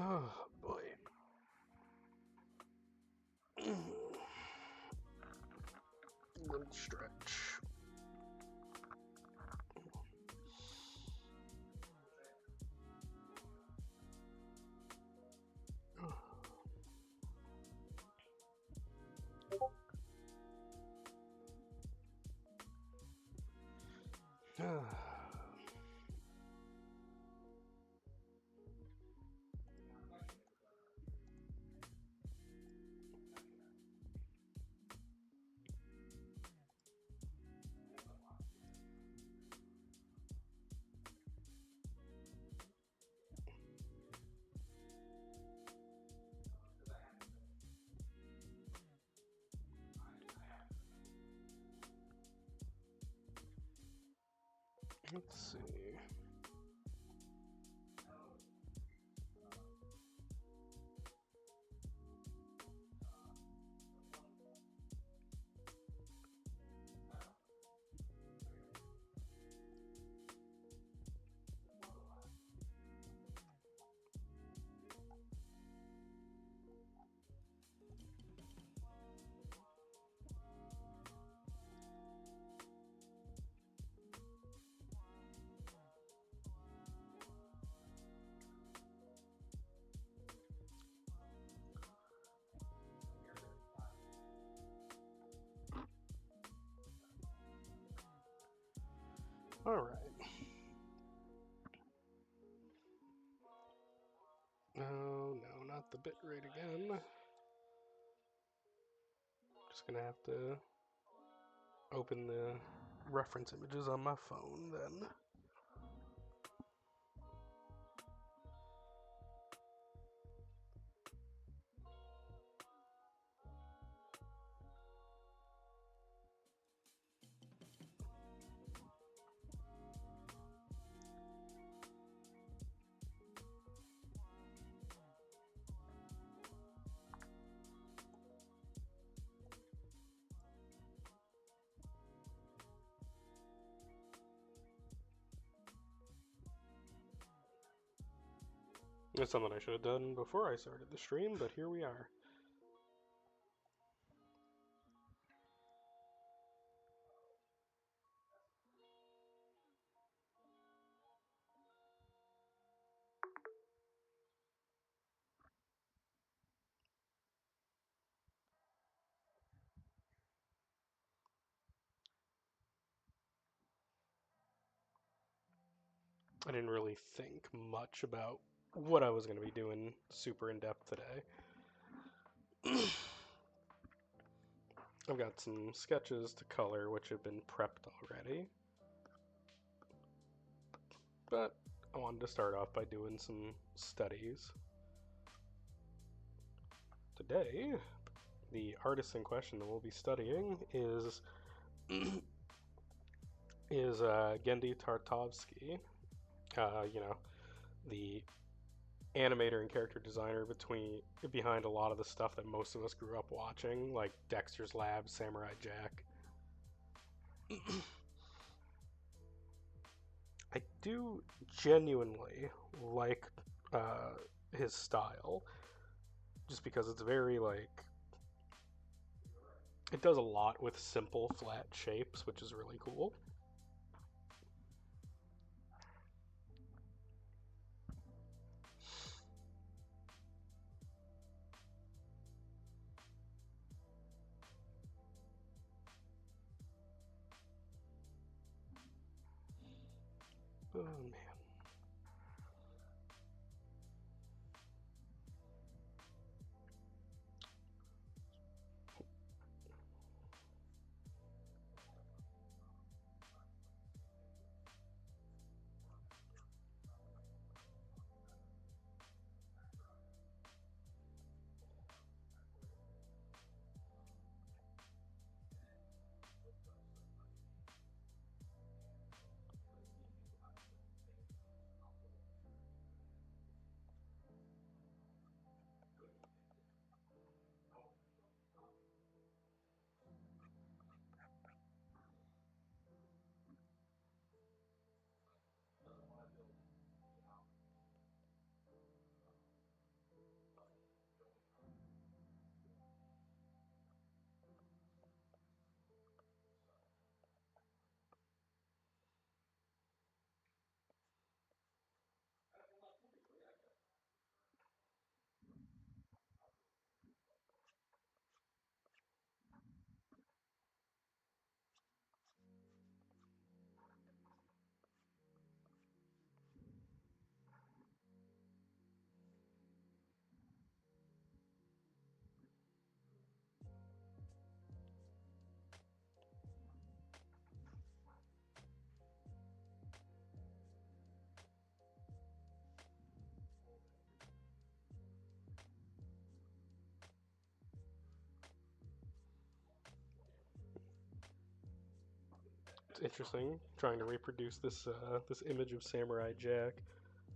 Oh boy. Little stretch. Let's see. All right. Oh, no, not the bitrate again. Just gonna have to open the reference images on my phone then. It's something I should have done before I started the stream, but here we are. I didn't really think much about what I was going to be doing super in-depth today. I've got some sketches to color which have been prepped already. But I wanted to start off by doing some studies. Today, the artist in question that we'll be studying is Genndy Tartakovsky. The animator and character designer behind a lot of the stuff that most of us grew up watching, like Dexter's Lab, Samurai Jack. I do genuinely like his style, just because it's very, like, it does a lot with simple, flat shapes, which is really cool. Oh, man. It's interesting trying to reproduce this image of Samurai Jack,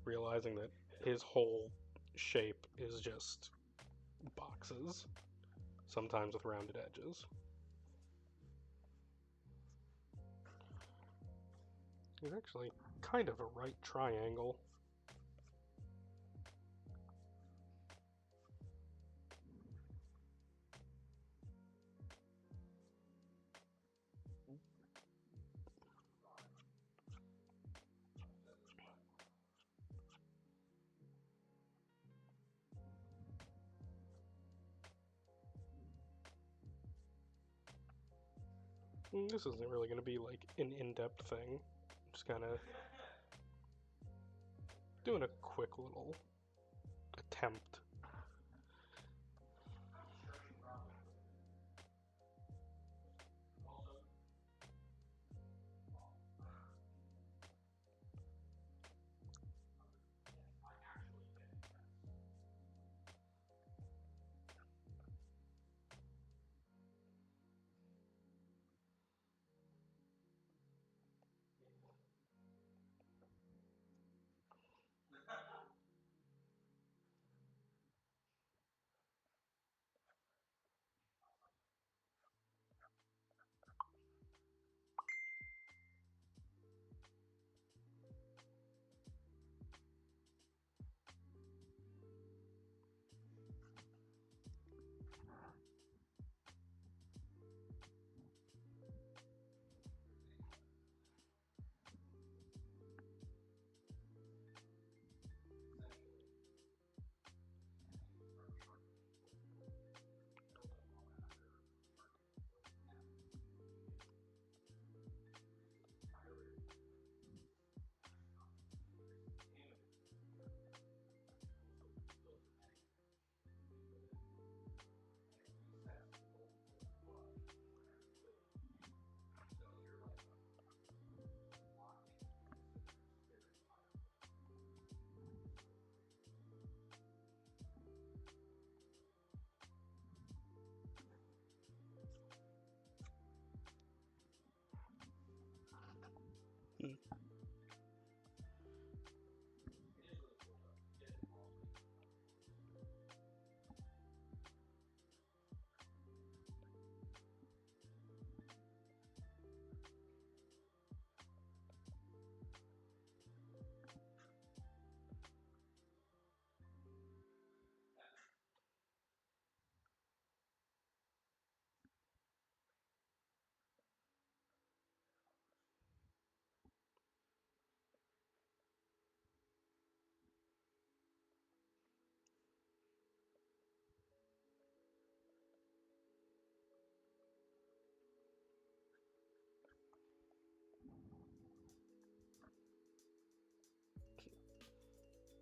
realizing that his whole shape is just boxes, sometimes with rounded edges. He's actually kind of a right triangle. This isn't really going to be like an in-depth thing. Just kind of doing a quick little attempt.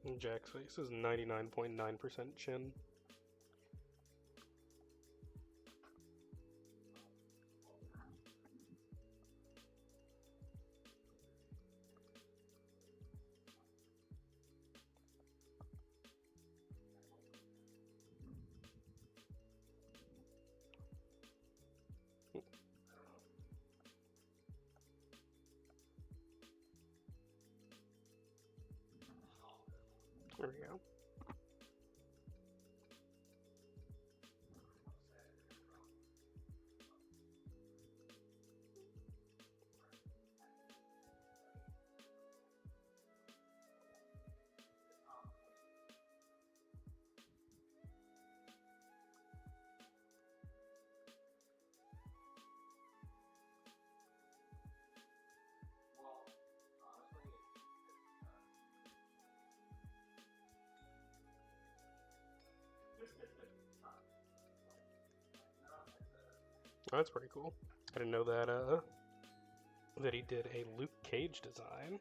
And Jack's face is 99.9% chin. There we go. Oh, that's pretty cool. I didn't know that he did a Luke Cage design.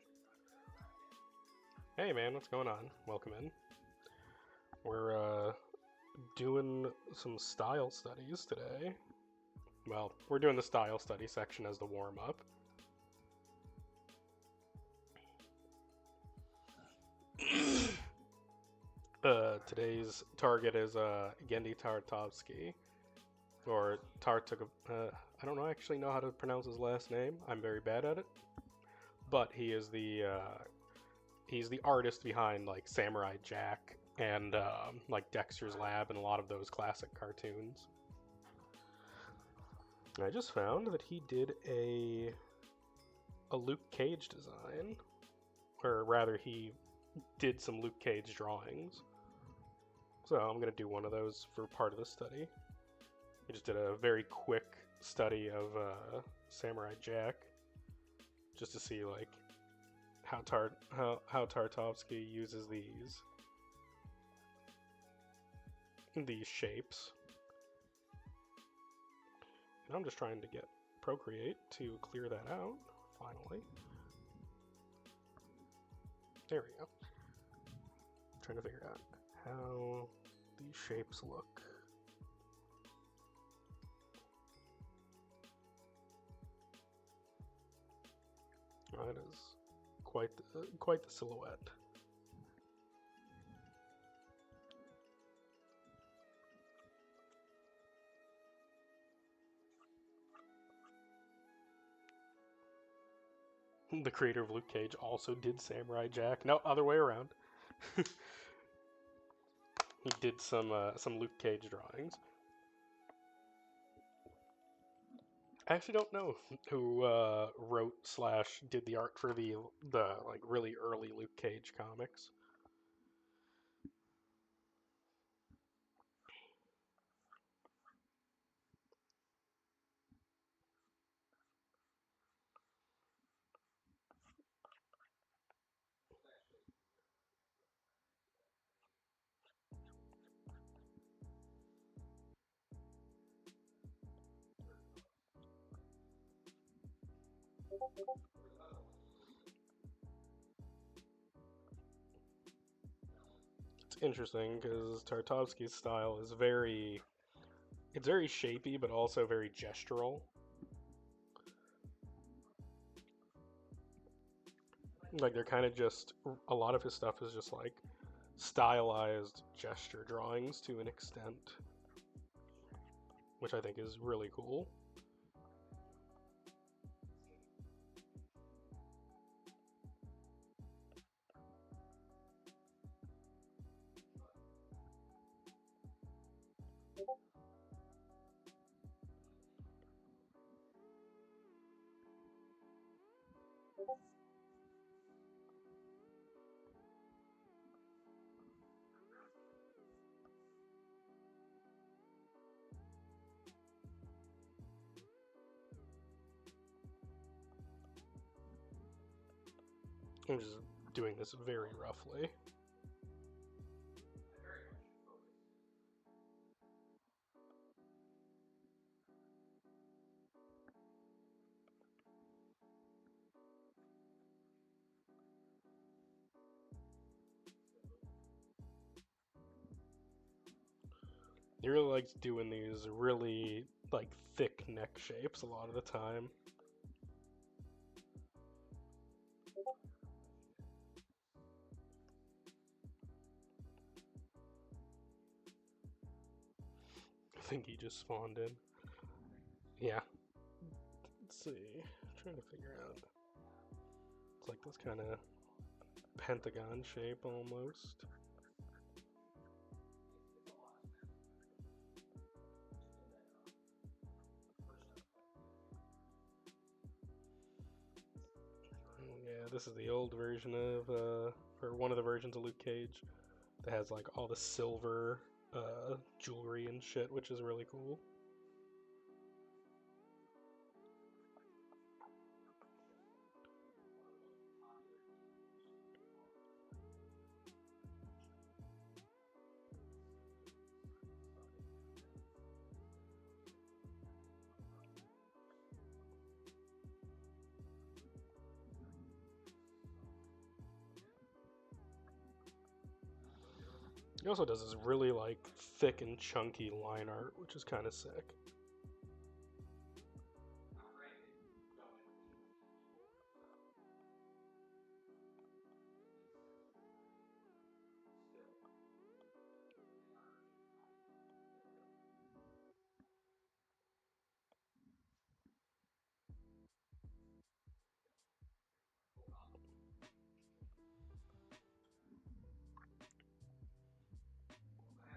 Hey man, what's going on? Welcome in. We're doing some style studies today. Well, we're doing the style study section as the warm-up. Today's target is Genndy Tartakovsky, or I don't actually know how to pronounce his last name. I'm very bad at it. But he's the artist behind like Samurai Jack and like Dexter's Lab and a lot of those classic cartoons. I just found that he did a Luke Cage design, or rather, he did some Luke Cage drawings. So I'm gonna do one of those for part of the study. I just did a very quick study of Samurai Jack, just to see like how Tartakovsky uses these shapes. And I'm just trying to get Procreate to clear that out, finally. There we go. Trying to figure out how these shapes look. That is quite the silhouette. The creator of Luke Cage also did Samurai Jack. No, other way around. He did some Luke Cage drawings. I actually don't know who wrote / did the art for the like really early Luke Cage comics. It's interesting because Tartakovsky's style is very shapy, but also very gestural. Like they're kind of just, a lot of his stuff is just like stylized gesture drawings to an extent, which I think is really cool. I'm just doing this very roughly. He really likes doing these really like thick neck shapes a lot of the time. I think he just spawned in. Yeah. Let's see. I'm trying to figure out. It's like this kind of pentagon shape almost. Yeah, this is the old version of, or one of the versions of Luke Cage that has like all the silver jewelry and shit, which is really cool. He also does this really like thick and chunky line art, which is kind of sick.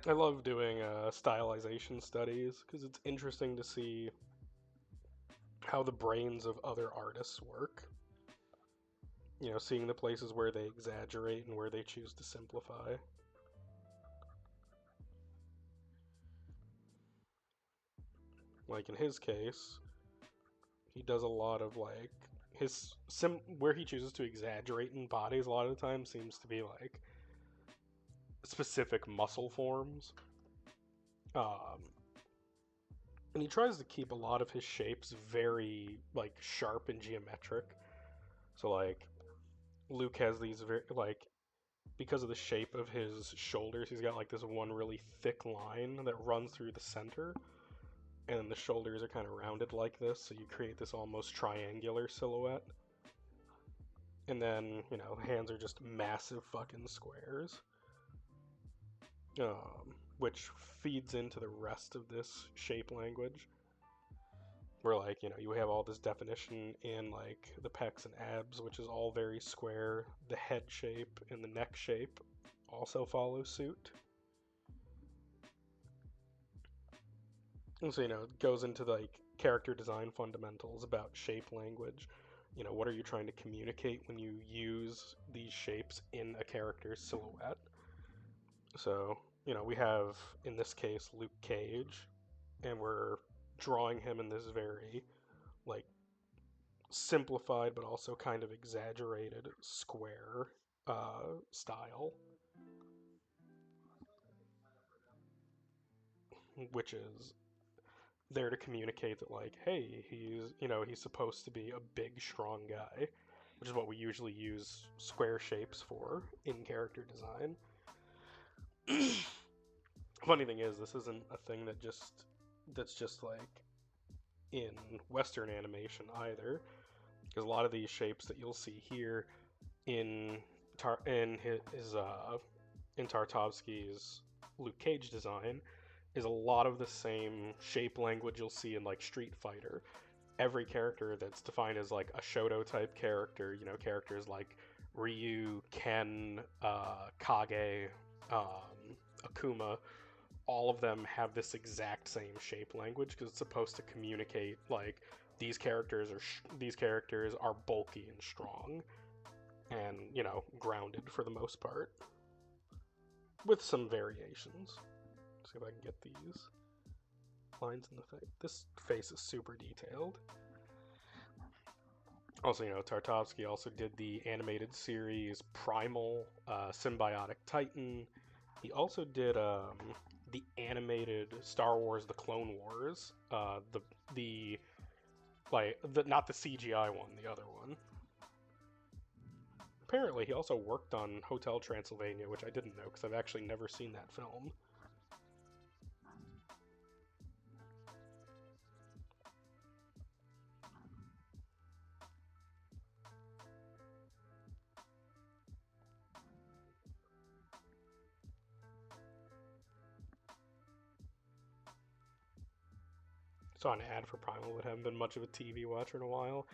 I love doing stylization studies because it's interesting to see how the brains of other artists work. You know, seeing the places where they exaggerate and where they choose to simplify. Like in his case, he does a lot of like where he chooses to exaggerate in bodies a lot of the time seems to be like specific muscle forms. Um, and he tries to keep a lot of his shapes very like sharp and geometric. So like Luke has these very like because of the shape of his shoulders, he's got like this one really thick line that runs through the center, and the shoulders are kind of rounded like this, so you create this almost triangular silhouette. And then, you know, hands are just massive fucking squares. Which feeds into the rest of this shape language. Where, like, you know, you have all this definition in, like, the pecs and abs, which is all very square. The head shape and the neck shape also follow suit. And so, you know, it goes into, like, character design fundamentals about shape language. You know, what are you trying to communicate when you use these shapes in a character's silhouette? So, you know, we have, in this case, Luke Cage, and we're drawing him in this very, like, simplified but also kind of exaggerated square style, which is there to communicate that, like, hey, he's supposed to be a big, strong guy, which is what we usually use square shapes for in character design. Funny thing is, this isn't a thing that's just like in Western animation either, because a lot of these shapes that you'll see here in in Tartakovsky's Luke Cage design is a lot of the same shape language you'll see in like Street Fighter. Every character that's defined as like a Shoto type character, you know, characters like Ryu, Ken, Kage, Akuma, all of them have this exact same shape language because it's supposed to communicate like these characters are bulky and strong and, you know, grounded for the most part with some variations. Let's see if I can get these lines in the face. This face is super detailed. Also, you know, Tartakovsky also did the animated series Primal, Symbiotic Titan. He also did the animated Star Wars: The Clone Wars, the not the CGI one, the other one. Apparently, he also worked on Hotel Transylvania, which I didn't know because I've actually never seen that film. Saw an ad for Primal, but haven't been much of a TV watcher in a while.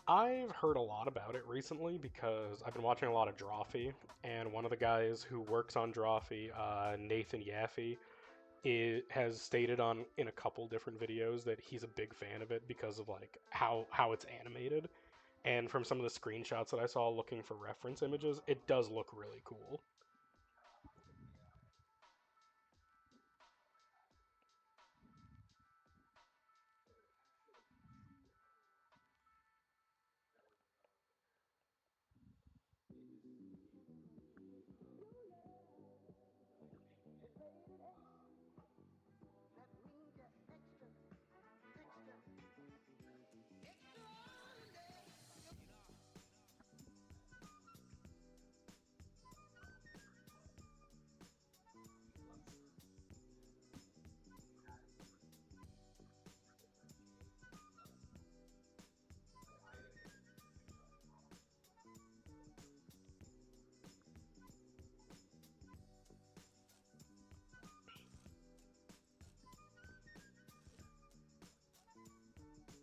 I've heard a lot about it recently because I've been watching a lot of Drawfee, and one of the guys who works on Drawfee, Nathan Yaffe, has stated on in a couple different videos that he's a big fan of it because of like how it's animated. And from some of the screenshots that I saw looking for reference images, it does look really cool.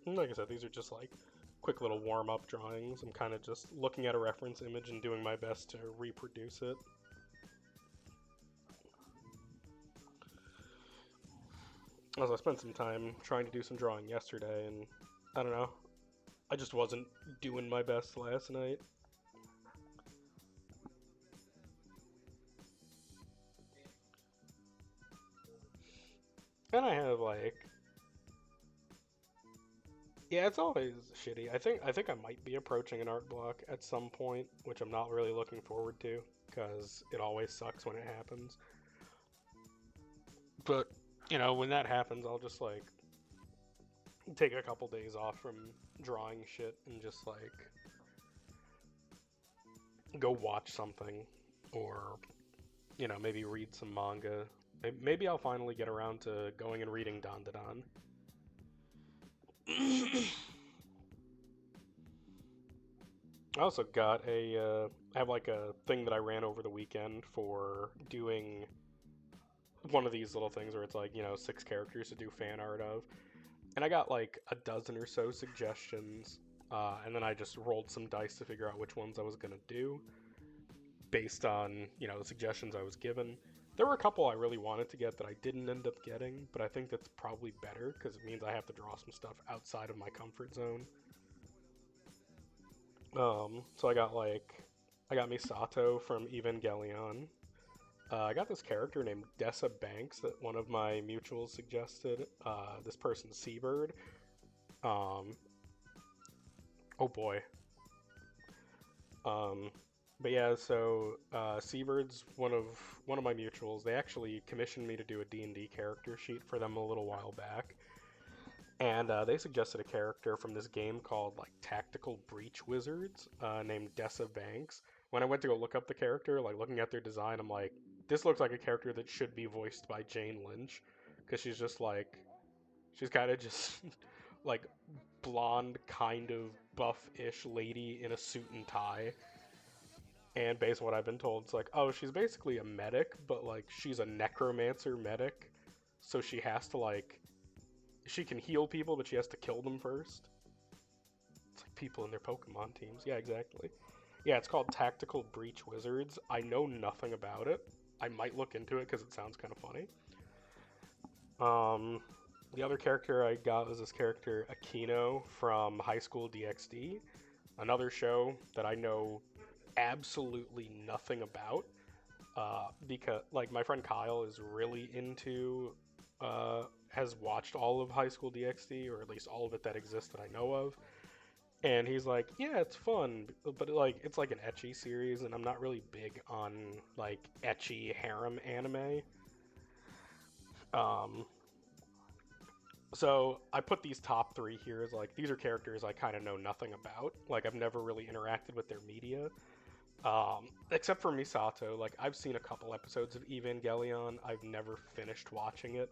Like I said, these are just like quick little warm-up drawings. I'm kind of just looking at a reference image and doing my best to reproduce it. as I spent some time trying to do some drawing yesterday, and I don't know, I just wasn't doing my best last night. And I have like, yeah, it's always shitty. I think I might be approaching an art block at some point, which I'm not really looking forward to because it always sucks when it happens. But when that happens, I'll just like take a couple days off from drawing shit and just like go watch something or maybe read some manga. Maybe I'll finally get around to going and reading Dan Dan. I also got I have like a thing that I ran over the weekend for doing one of these little things where it's like, 6 characters to do fan art of. And I got like a dozen or so suggestions, and then I just rolled some dice to figure out which ones I was going to do based on, the suggestions I was given. There were a couple I really wanted to get that I didn't end up getting, but I think that's probably better because it means I have to draw some stuff outside of my comfort zone. So I got Misato from Evangelion. I got this character named Dessa Banks that one of my mutuals suggested. This person's Seabird. Um, oh boy. Um, but yeah, so Seabird's one of my mutuals. They actually commissioned me to do a D&D character sheet for them a little while back. And they suggested a character from this game called like Tactical Breach Wizards, named Dessa Banks. When I went to go look up the character, like looking at their design, I'm like, this looks like a character that should be voiced by Jane Lynch, because she's kind of just like blonde, kind of buff-ish lady in a suit and tie. And based on what I've been told, it's like, oh, she's basically a medic, but like she's a necromancer medic, so she has to like she can heal people, but she has to kill them first. It's like people in their Pokemon teams. Yeah, exactly. Yeah, it's called Tactical Breach Wizards. I know nothing about it. I might look into it because it sounds kind of funny. The other character I got was this character Aquino from High School DxD, another show that I know absolutely nothing about. Because like my friend Kyle is really into has watched all of High School DxD, or at least all of it that exists that I know of. And he's like, yeah, it's fun, but like it's like an ecchi series, and I'm not really big on like ecchi harem anime. Um, so I put these top 3 here as like these are characters I kind of know nothing about. Like I've never really interacted with their media, except for Misato. Like I've seen a couple episodes of Evangelion. I've never finished watching it.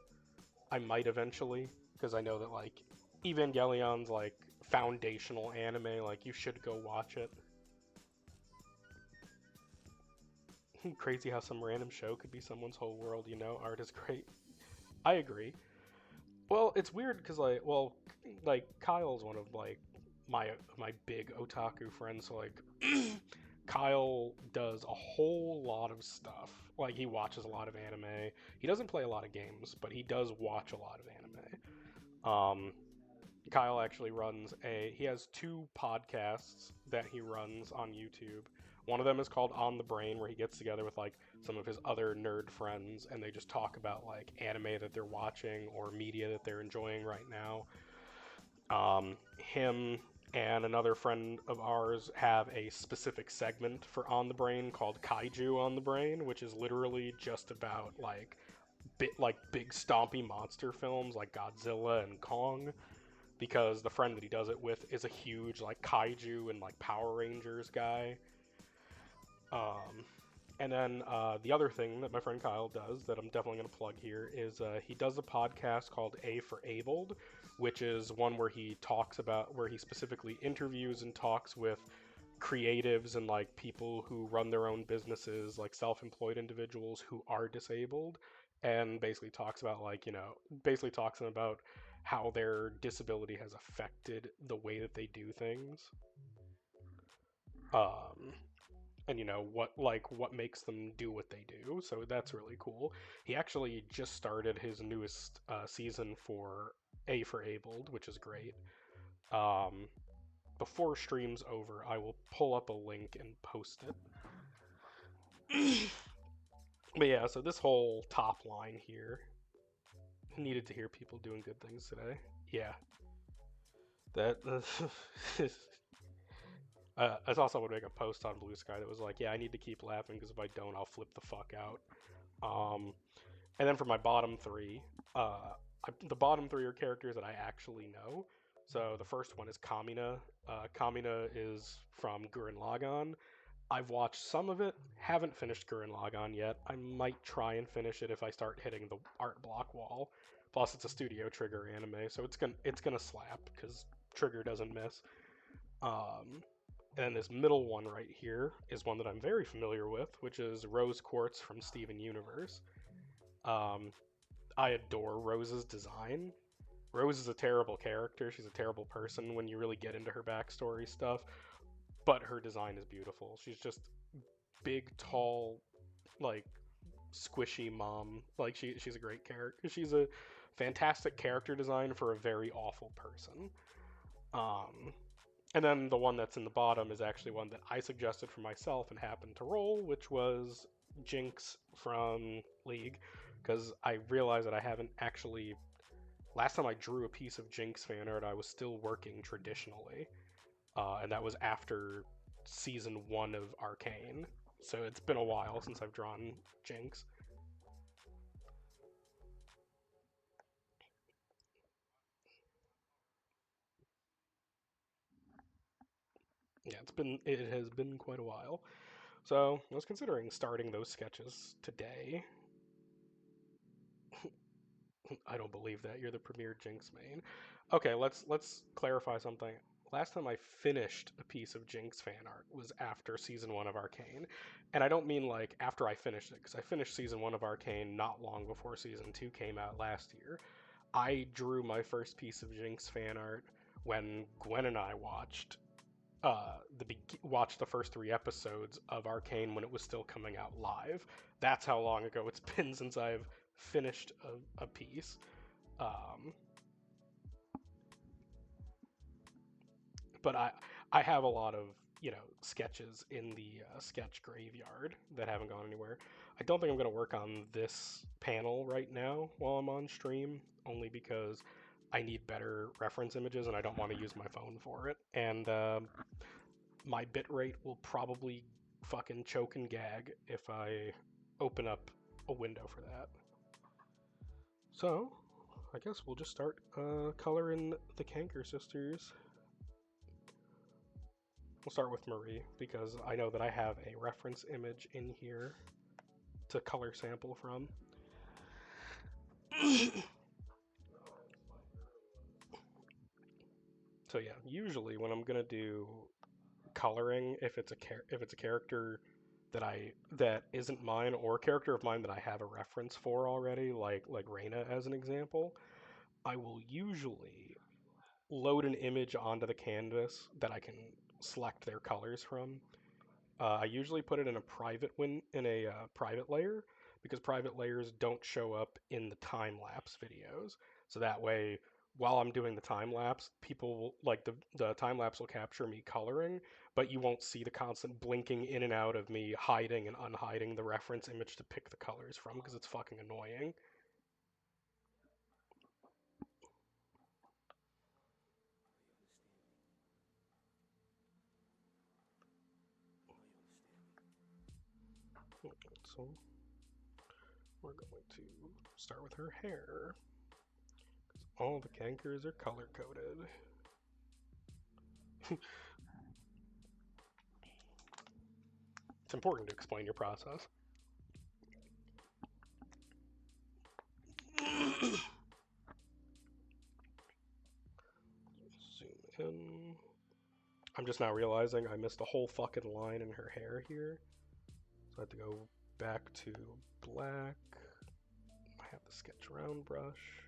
I might eventually, because I know that like Evangelion's like foundational anime. Like you should go watch it. Crazy how some random show could be someone's whole world. Art is great. I agree. Well, it's weird because like Kyle's one of like my big otaku friends. So like Kyle does a whole lot of stuff. Like he watches a lot of anime. He doesn't play a lot of games, but he does watch a lot of anime. Um, Kyle actually he has 2 podcasts that he runs on YouTube. One of them is called On the Brain, where he gets together with like some of his other nerd friends and they just talk about like anime that they're watching or media that they're enjoying right now. Him and another friend of ours have a specific segment for On the Brain called Kaiju on the Brain, which is literally just about like big stompy monster films like Godzilla and Kong, because the friend that he does it with is a huge like kaiju and like Power Rangers guy. Um, and then the other thing that my friend Kyle does that I'm definitely going to plug here is he does a podcast called A for Abled, which is one where he specifically interviews and talks with creatives and like people who run their own businesses, like self-employed individuals who are disabled, and basically talks about how their disability has affected the way that they do things. Um, and what makes them do what they do. So that's really cool. He actually just started his newest season for A for Abled, which is great. Um, Before stream's over, I will pull up a link and post it. But yeah, so this whole top line here, needed to hear people doing good things today. Yeah, that. I saw someone make a post on Blue Sky that was like, "Yeah, I need to keep laughing because if I don't, I'll flip the fuck out." Um, and then for my bottom three, the bottom three are characters that I actually know. So the first one is Kamina. Kamina is from Gurren Lagann. I've watched some of it, haven't finished Gurren Lagann yet. I might try and finish it if I start hitting the art block wall. Plus, it's a Studio Trigger anime, so it's gonna slap because Trigger doesn't miss. Um, and then this middle one right here is one that I'm very familiar with, which is Rose Quartz from Steven Universe. Um, I adore Rose's design. Rose is a terrible character. She's a terrible person when you really get into her backstory stuff, but her design is beautiful. She's just big, tall, like squishy mom. Like she's a great character. She's a fantastic character design for a very awful person. Um, and then the one that's in the bottom is actually one that I suggested for myself and happened to roll, which was Jinx from League, because I realized that I haven't actually. Last time I drew a piece of Jinx fan art, I was still working traditionally, and that was after season 1 of Arcane. So it's been a while since I've drawn Jinx. Yeah, it has been quite a while. So I was considering starting those sketches today. I don't believe that you're the premier Jinx main. Okay, let's clarify something. Last time I finished a piece of Jinx fan art was after season 1 of Arcane, and I don't mean like after I finished it, because I finished season 1 of Arcane not long before season 2 came out last year. I drew my first piece of Jinx fan art when Gwen and I watched the first 3 episodes of Arcane when it was still coming out live. That's how long ago it's been since I've finished a piece. Um, but I have a lot of sketches in the sketch graveyard that haven't gone anywhere. I don't think I'm going to work on this panel right now while I'm on stream, only because I need better reference images and I don't want to use my phone for it. And my bitrate will probably fucking choke and gag if I open up a window for that. So, I guess we'll just start coloring the Kanker sisters. We'll start with Marie, because I know that I have a reference image in here to color sample from. So yeah, usually when I'm gonna do coloring, if it's a character that isn't mine, or a character of mine that I have a reference for already, like Reyna as an example, I will usually load an image onto the canvas that I can select their colors from. I usually put it in a private layer, because private layers don't show up in the time lapse videos. So that way, while I'm doing the time lapse, people will, like the time lapse will capture me coloring, but you won't see the constant blinking in and out of me hiding and unhiding the reference image to pick the colors from, because it's fucking annoying. So we're going to start with her hair. All the Kankers are color coded. It's important to explain your process. Zoom in. I'm just now realizing I missed a whole fucking line in her hair here. So I have to go back to black. I have the sketch round brush.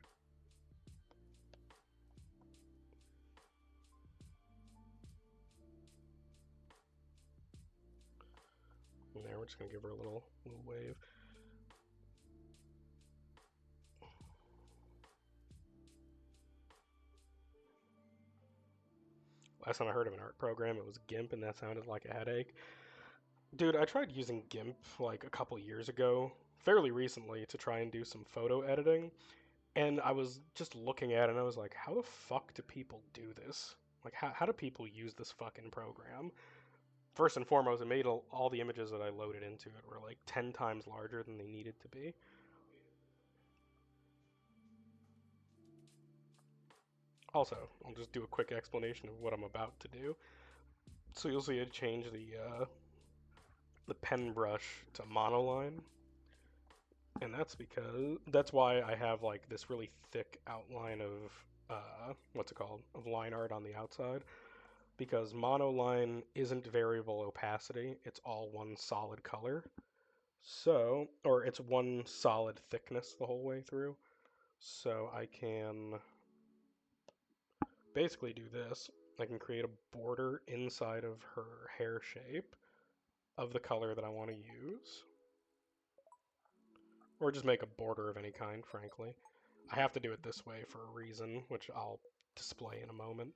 And there, we're just going to give her a little wave. Last time I heard of an art program, it was GIMP, and that sounded like a headache. Dude, I tried using GIMP like a couple years ago, fairly recently, to try and do some photo editing. And I was just looking at it and I was like, how the fuck do people do this? Like, how do people use this fucking program? First and foremost, it made all the images that I loaded into it were like 10 times larger than they needed to be. Also, I'll just do a quick explanation of what I'm about to do. So you'll see I change the pen brush to monoline, and that's why I have like this really thick outline of what's it called, of line art on the outside, because monoline isn't variable opacity, it's all one solid color. So, or it's one solid thickness the whole way through. So I can basically do this. I can create a border inside of her hair shape of the color that I want to use. Or just make a border of any kind, frankly. I have to do it this way for a reason, which I'll display in a moment.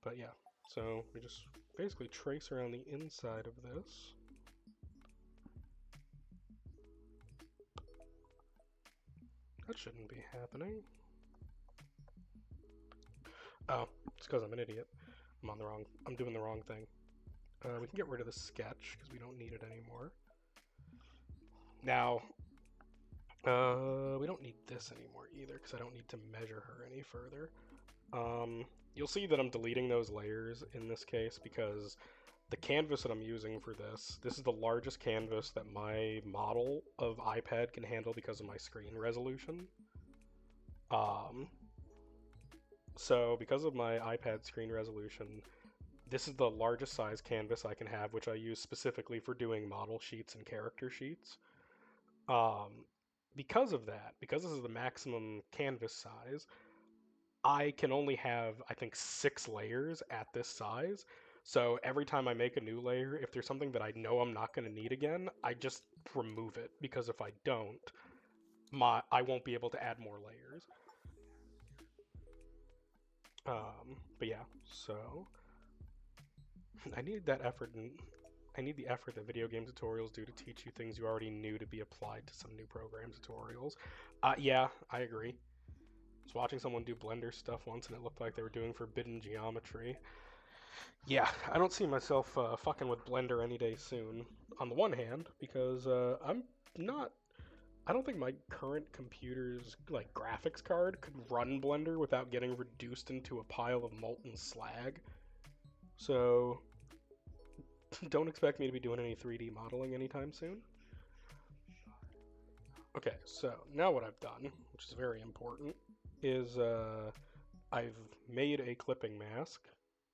But yeah, so we just basically trace around the inside of this. That shouldn't be happening. Oh, it's because I'm an idiot. I'm doing the wrong thing. We can get rid of the sketch because we don't need it anymore. Now, we don't need this anymore either because I don't need to measure her any further. You'll see that I'm deleting those layers in this case because the canvas that I'm using for this is the largest canvas that my model of iPad can handle because of my screen resolution. So because of my iPad screen resolution, this is the largest size canvas I can have, which I use specifically for doing model sheets and character sheets. Because of that, because this is the maximum canvas size, I can only have, I think, 6 layers at this size. So every time I make a new layer, if there's something that I know I'm not going to need again, I just remove it, because if I don't, I won't be able to add more layers. But yeah, so I need that effort, and I need the effort that video game tutorials do to teach you things you already knew to be applied to some new program tutorials. Yeah, I agree. I was watching someone do Blender stuff once, and it looked like they were doing forbidden geometry. Yeah, I don't see myself fucking with Blender any day soon. On the one hand, because I'm not. I don't think my current computer's like graphics card could run Blender without getting reduced into a pile of molten slag. So don't expect me to be doing any 3D modeling anytime soon. Okay, so now what I've done, which is very important, is I've made a clipping mask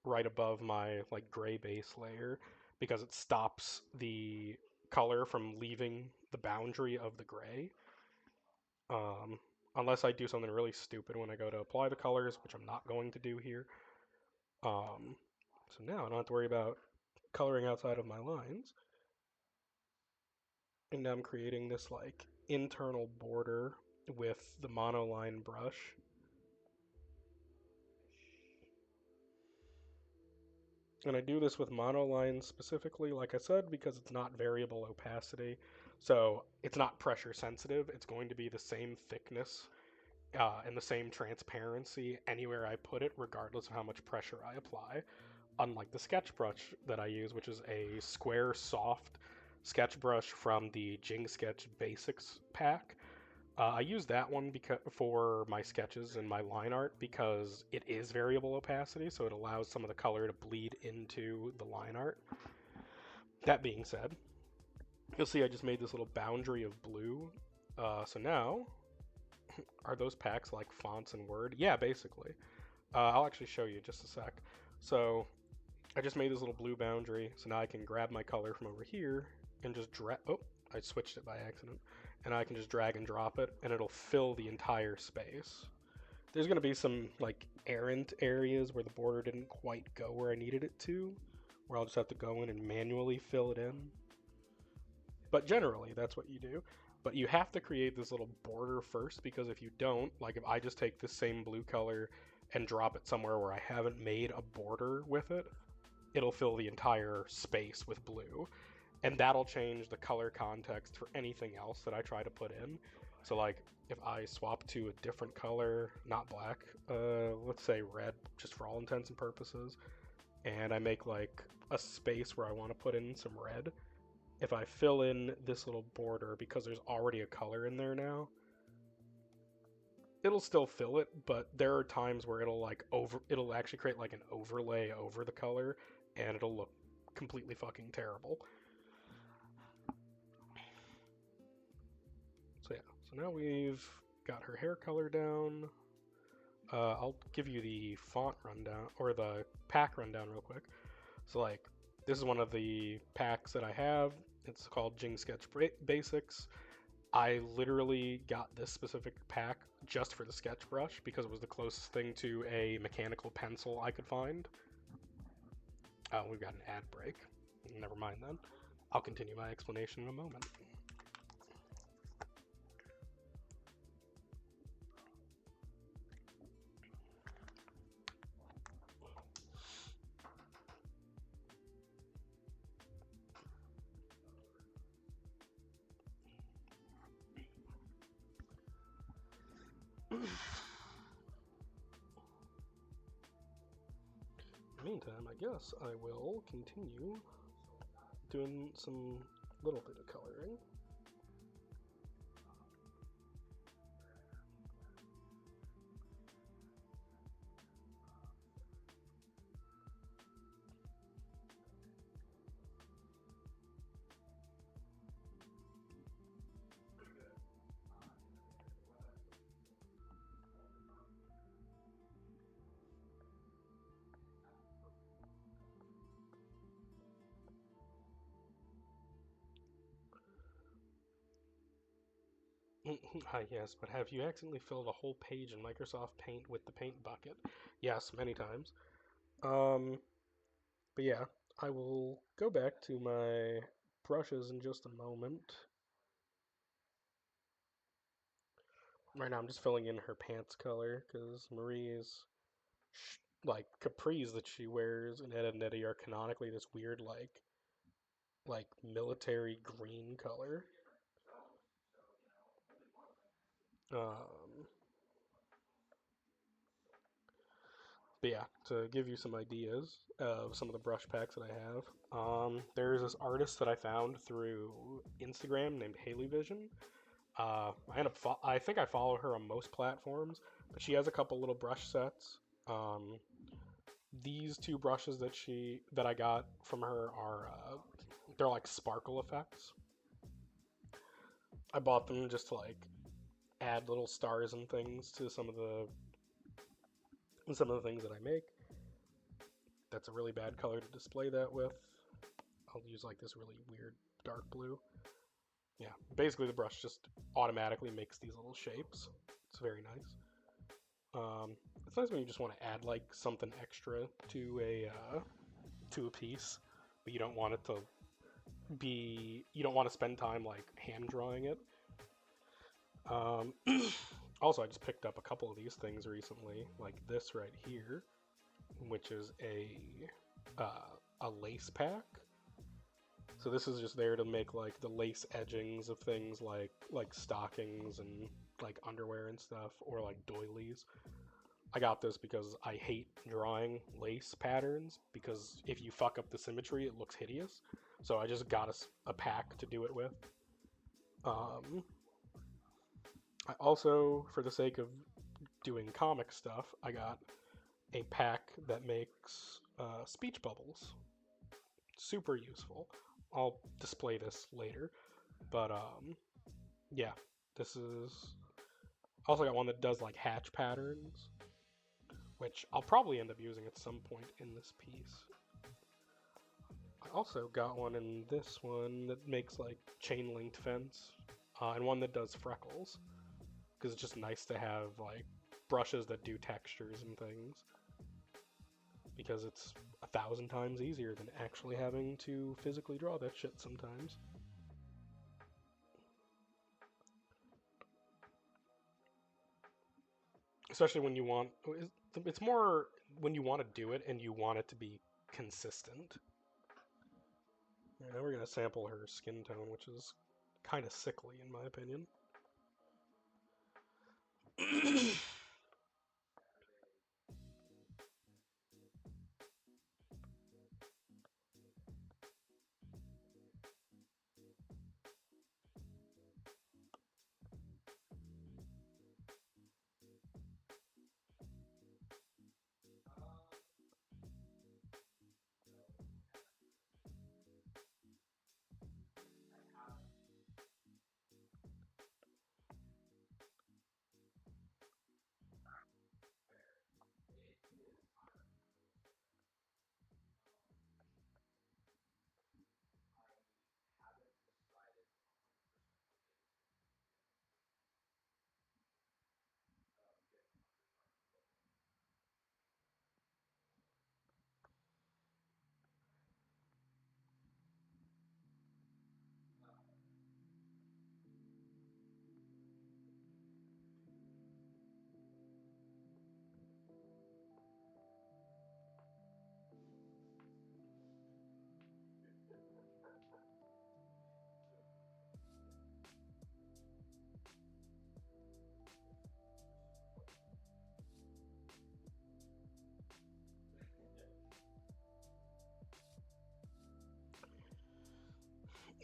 right above my like gray base layer because it stops the color from leaving the boundary of the gray. Unless I do something really stupid when I go to apply the colors, which I'm not going to do here. So now I don't have to worry about coloring outside of my lines. And now I'm creating this like internal border with the monoline brush. And I do this with monoline specifically, like I said, because it's not variable opacity. So it's not pressure sensitive. It's going to be the same thickness and the same transparency anywhere I put it, regardless of how much pressure I apply. Unlike the sketch brush that I use, which is a square, soft sketch brush from the Jing Sketch Basics pack. I use that one for my sketches and my line art because it is variable opacity, so it allows some of the color to bleed into the line art. That being said, you'll see I just made this little boundary of blue. So now, are those packs like fonts and Word? Yeah, basically. I'll actually show you just a sec. So I just made this little blue boundary, so now I can grab my color from over here and just drag. Oh, I switched it by accident. And I can just drag and drop it, and it'll fill the entire space. There's going to be some like errant areas where the border didn't quite go where I needed it to, where I'll just have to go in and manually fill it in. But generally, that's what you do. But you have to create this little border first, because if you don't, like if I just take this same blue color and drop it somewhere where I haven't made a border with it, it'll fill the entire space with blue. And that'll change the color context for anything else that I try to put in. So like if I swap to a different color, not black, let's say red, just for all intents and purposes, and I make like a space where I want to put in some red, if I fill in this little border because there's already a color in there now, it'll still fill it, but there are times where it'll actually create like an overlay over the color, and it'll look completely fucking terrible. So yeah, so now we've got her hair color down. I'll give you the font rundown, or the pack rundown real quick. So like, this is one of the packs that I have. It's called Jing Sketch Basics. I literally got this specific pack just for the sketch brush because it was the closest thing to a mechanical pencil I could find. Oh, we've got an ad break. Never mind then. I'll continue my explanation in a moment. Meantime, I guess I will continue doing some little bit of coloring. Yes, but have you accidentally filled a whole page in Microsoft Paint with the paint bucket? Yes, many times. But yeah, I will go back to my brushes in just a moment. Right now I'm just filling in her pants color, because Marie's like capris that she wears in Ed and Eddy are canonically this weird like military green color. Um, but yeah, to give you some ideas of some of the brush packs that I have, there's this artist that I found through Instagram named Haley Vision. I think I follow her on most platforms, but she has a couple little brush sets. These two brushes that I got from her are they're like sparkle effects. I bought them just to like add little stars and things to some of the things that I make. That's a really bad color to display that with. I'll use like this really weird dark blue. Yeah, basically the brush just automatically makes these little shapes. It's very nice. It's nice when you just want to add like something extra to a piece, but you don't want it to you don't want to spend time like hand drawing it. Also, I just picked up a couple of these things recently, like this right here, which is a lace pack. So this is just there to make like the lace edgings of things like stockings and like underwear and stuff, or like doilies. I got this because I hate drawing lace patterns, because if you fuck up the symmetry, it looks hideous. So I just got a pack to do it with. I also, for the sake of doing comic stuff, I got a pack that makes speech bubbles. Super useful. I'll display this later. But yeah, this is. Also got one that does like hatch patterns, which I'll probably end up using at some point in this piece. I also got one in this one that makes like chain linked fence, and one that does freckles, because it's just nice to have like brushes that do textures and things, because it's 1,000 times easier than actually having to physically draw that shit sometimes. especially when you want. It's more when you want to do it and you want it to be consistent. Now we're gonna sample her skin tone, which is kind of sickly in my opinion.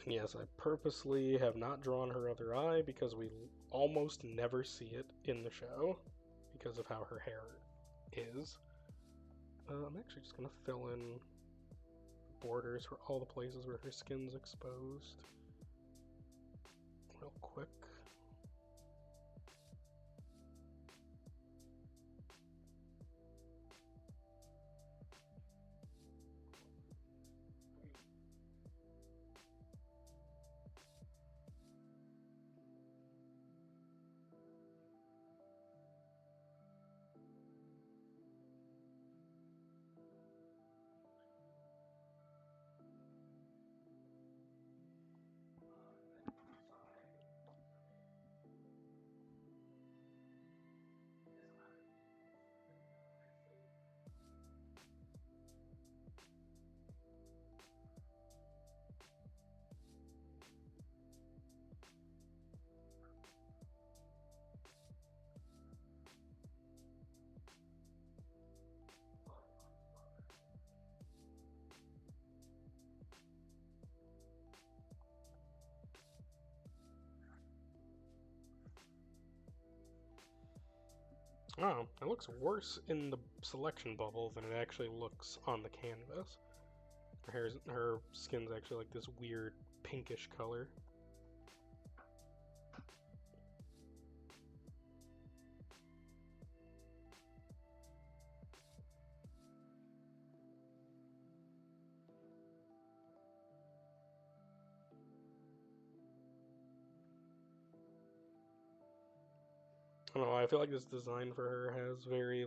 Yes, I purposely have not drawn her other eye because we almost never see it in the show because of how her hair is. I'm actually just going to fill in borders for all the places where her skin's exposed real quick. Oh, it looks worse in the selection bubble than it actually looks on the canvas. Her skin's actually like this weird pinkish color. I don't know, I feel like this design for her has very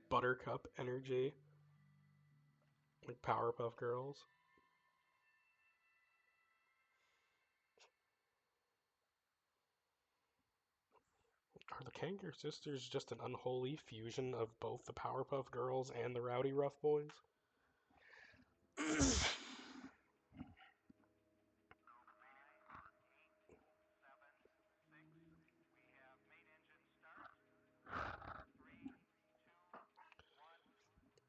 buttercup energy. Like Powerpuff Girls. Are the Kanker sisters just an unholy fusion of both the Powerpuff Girls and the Rowdy Rough Boys?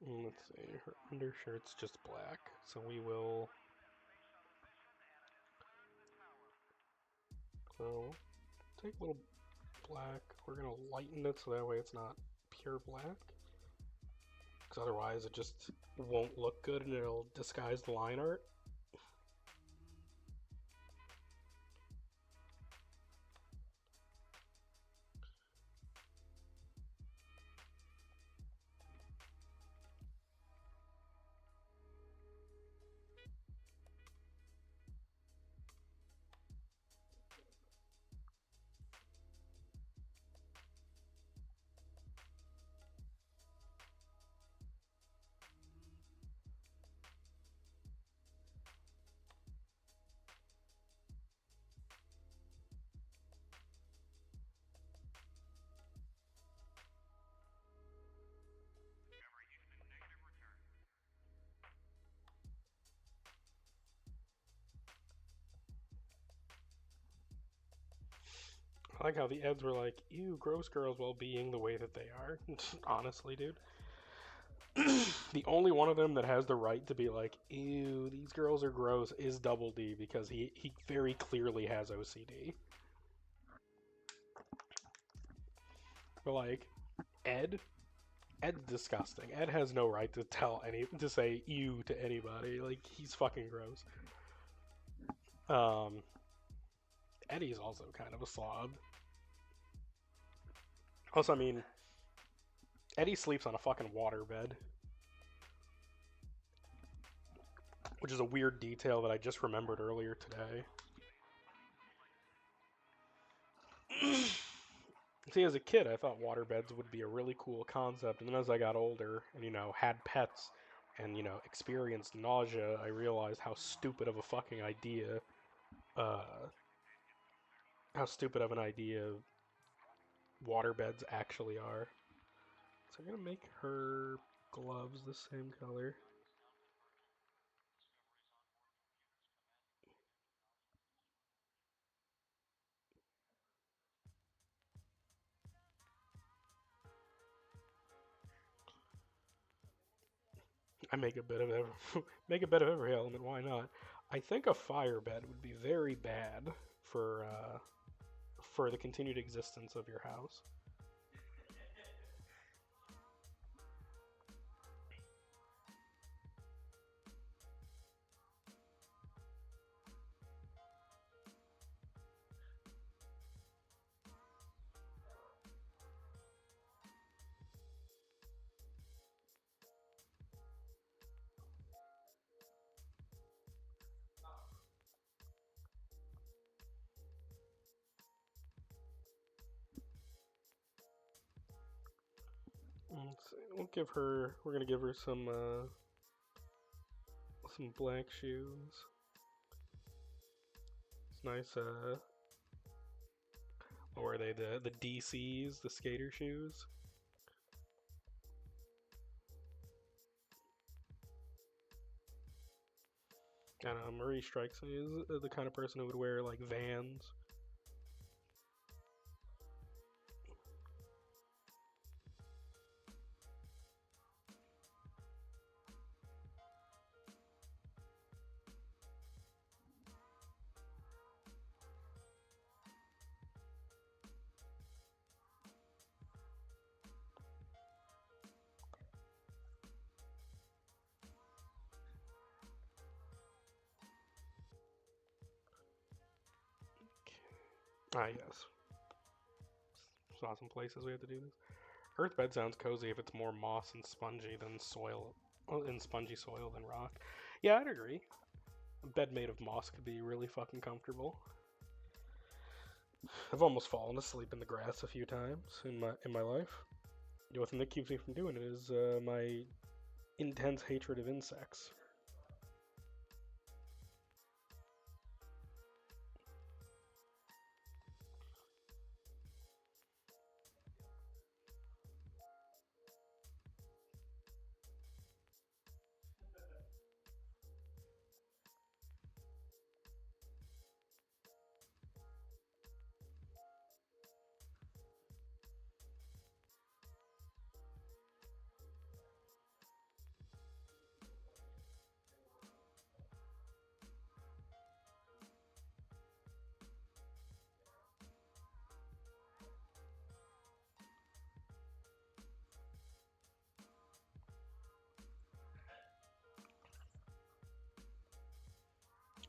Let's see, her undershirt's just black, so we will... So, take a little black, we're gonna lighten it so that way it's not pure black. Because otherwise it just won't look good and it'll disguise the line art. I like how the Eds were like, ew, gross girls, while being the way that they are. Honestly, dude. The only one of them that has the right to be like, ew, these girls are gross is Double D because he very clearly has OCD. But like, Ed, Ed's disgusting. Ed has no right to say ew to anybody. Like he's fucking gross. Um, Eddy's also kind of a slob. Also, I mean, Eddy sleeps on a fucking waterbed, which is a weird detail that I just remembered earlier today. See, as a kid, I thought waterbeds would be a really cool concept, and then as I got older and, had pets and, experienced nausea, I realized uh, how stupid of an idea waterbeds actually are. So I'm gonna make her gloves the same color. I make a bit of every, make a bit of every element. Why not? I think a fire bed would be very bad for the continued existence of your house. We'll give her. We're gonna give her some black shoes. It's nice. What were they? The DCs, the skater shoes. I don't know. Marie strikes me as the kind of person who would wear like Vans. Ah, yes. Saw some places we have to do this. Earth bed sounds cozy if it's more moss and spongy than soil, and spongy soil than rock. Yeah, I'd agree. A bed made of moss could be really fucking comfortable. I've almost fallen asleep in the grass a few times in my life. The only thing that keeps me from doing it is my intense hatred of insects.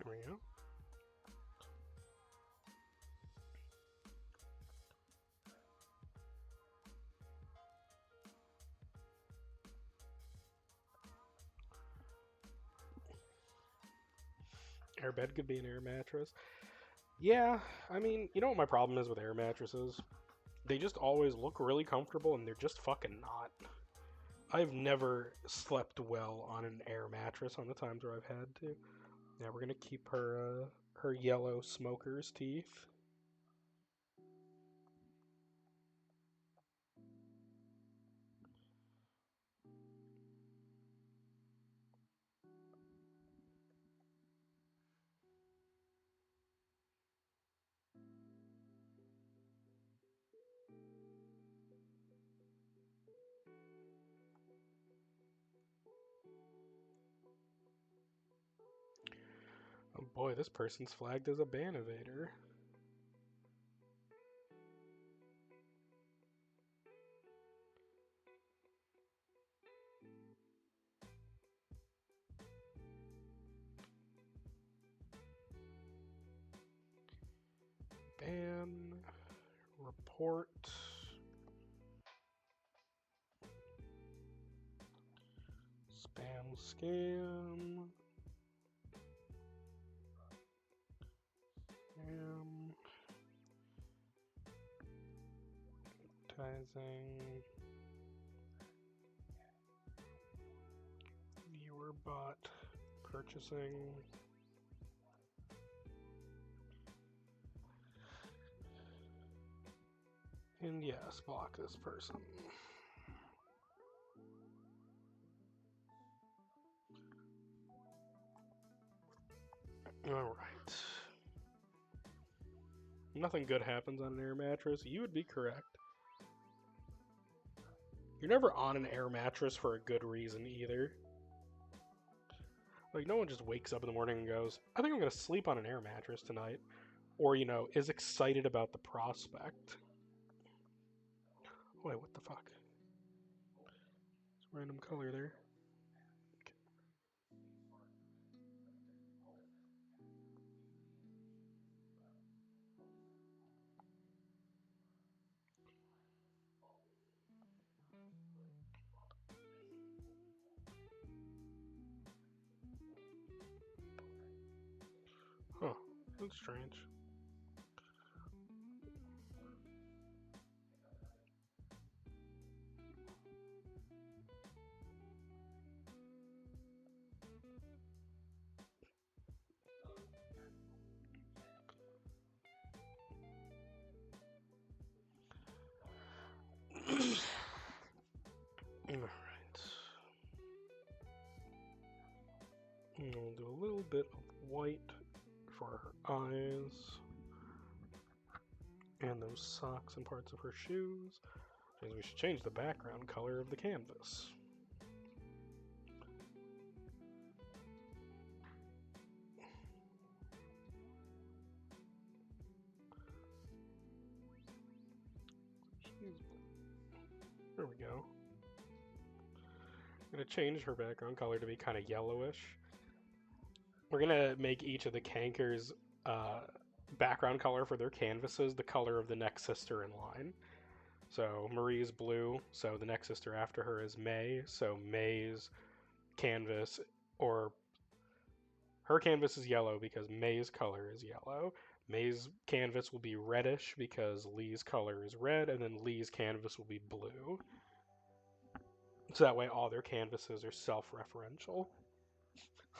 There we go. Air bed could be an air mattress. Yeah, I mean, you know what my problem is with air mattresses? They just always look really comfortable and they're just fucking not. I've never slept well on an air mattress on the times where I've had to. Yeah, we're gonna keep her yellow smoker's teeth. boy, this person's flagged as a ban evader. Ban, report, spam, scam, advertising, viewer bot, purchasing. And yes, block this person. Alright. Nothing good happens on an air mattress. You would be correct. You're never on an air mattress for a good reason either. Like, no one just wakes up in the morning and goes, I think I'm going to sleep on an air mattress tonight. Or, you know, is excited about the prospect. Wait, what the fuck? It's a random color there. Huh, that's strange. Alright. We'll do a little bit of white for her eyes. And those socks and parts of her shoes. Means we should change the background color of the canvas. There we go. I'm going to change her background color to be kind of yellowish. We're going to make each of the Kankers background color for their canvases the color of the next sister in line. So Marie's blue, so the next sister after her is May, so May's canvas, or her canvas is yellow because May's color is yellow. May's canvas will be reddish because Lee's color is red, and then Lee's canvas will be blue. So that way all their canvases are self-referential,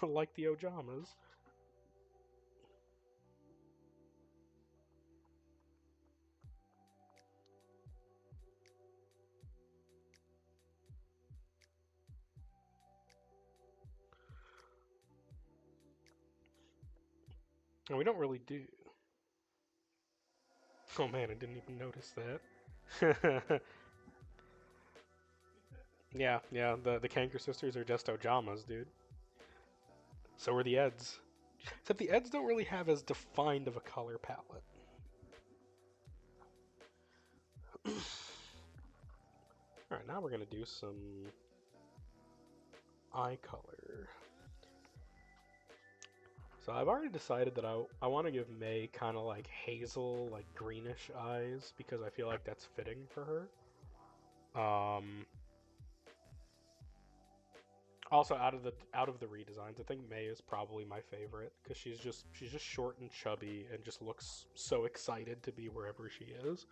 like the Ojamas. And we don't really do. Oh man, I didn't even notice that. Yeah, the Kanker sisters are just Ojamas, dude. So are the Eds. Except the Eds don't really have as defined of a color palette. Alright, now we're going to do some eye color. So I've already decided that I want to give May kind of like hazel, like greenish eyes because I feel like that's fitting for her. Also, out of the redesigns, I think May is probably my favorite because she's just short and chubby and just looks so excited to be wherever she is.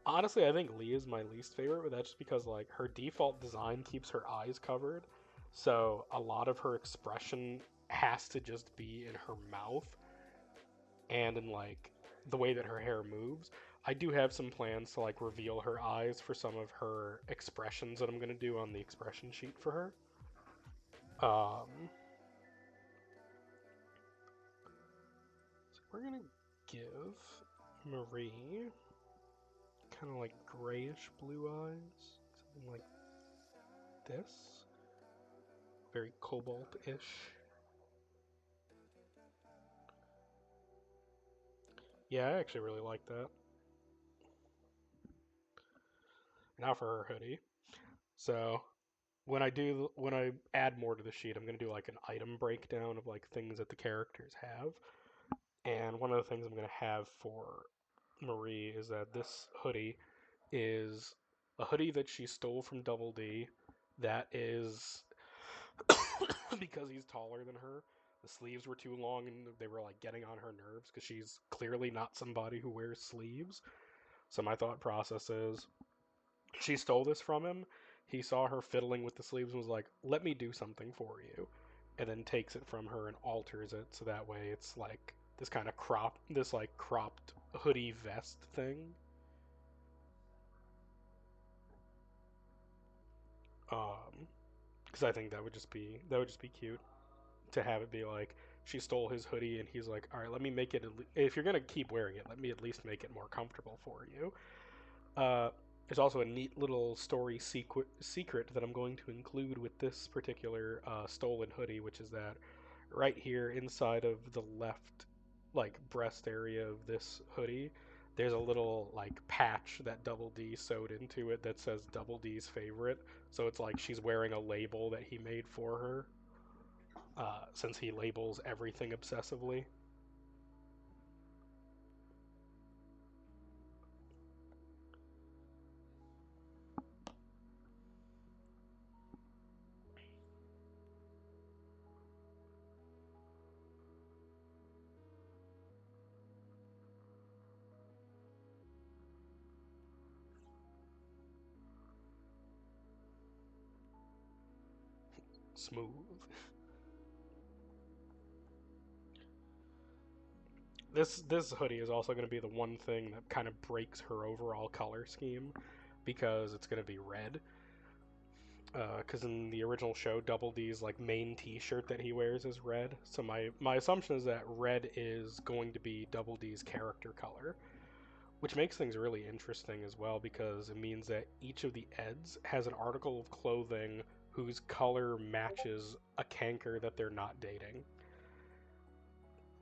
Honestly, I think Lee is my least favorite, but that's just because like her default design keeps her eyes covered, so a lot of her expression has to just be in her mouth and in like the way that her hair moves. I do have some plans to like reveal her eyes for some of her expressions that I'm gonna do on the expression sheet for her. So we're gonna give Marie kind of like grayish blue eyes, something like this. very cobalt-ish. Yeah, I actually really like that. Now for her hoodie. So when I add more to the sheet, I'm gonna do like an item breakdown of like things that the characters have. And one of the things I'm gonna have for Marie is that this hoodie is a hoodie that she stole from Double D. That is because he's taller than her. The sleeves were too long and they were like getting on her nerves because she's clearly not somebody who wears sleeves. So my thought process is she stole this from him. He saw her fiddling with the sleeves and was like, "Let me do something for you." And then takes it from her and alters it so that way it's like this kind of cropped hoodie vest thing. Because I think that would just be cute to have it be like she stole his hoodie and he's like, all right, let me make it. If you're gonna keep wearing it, let me at least make it more comfortable for you. Uh, there's also a neat little story secret that I'm going to include with this particular stolen hoodie, which is that right here inside of the left, like breast area of this hoodie, there's a little like patch that Double D sewed into it that says Double D's favorite. So it's like she's wearing a label that he made for her, since he labels everything obsessively. Smooth. This hoodie is also going to be the one thing that kind of breaks her overall color scheme because it's going to be red. Because in the original show, Double D's like main T-shirt that he wears is red. So my assumption is that red is going to be Double D's character color, which makes things really interesting as well because it means that each of the Eds has an article of clothing whose color matches a Kanker that they're not dating.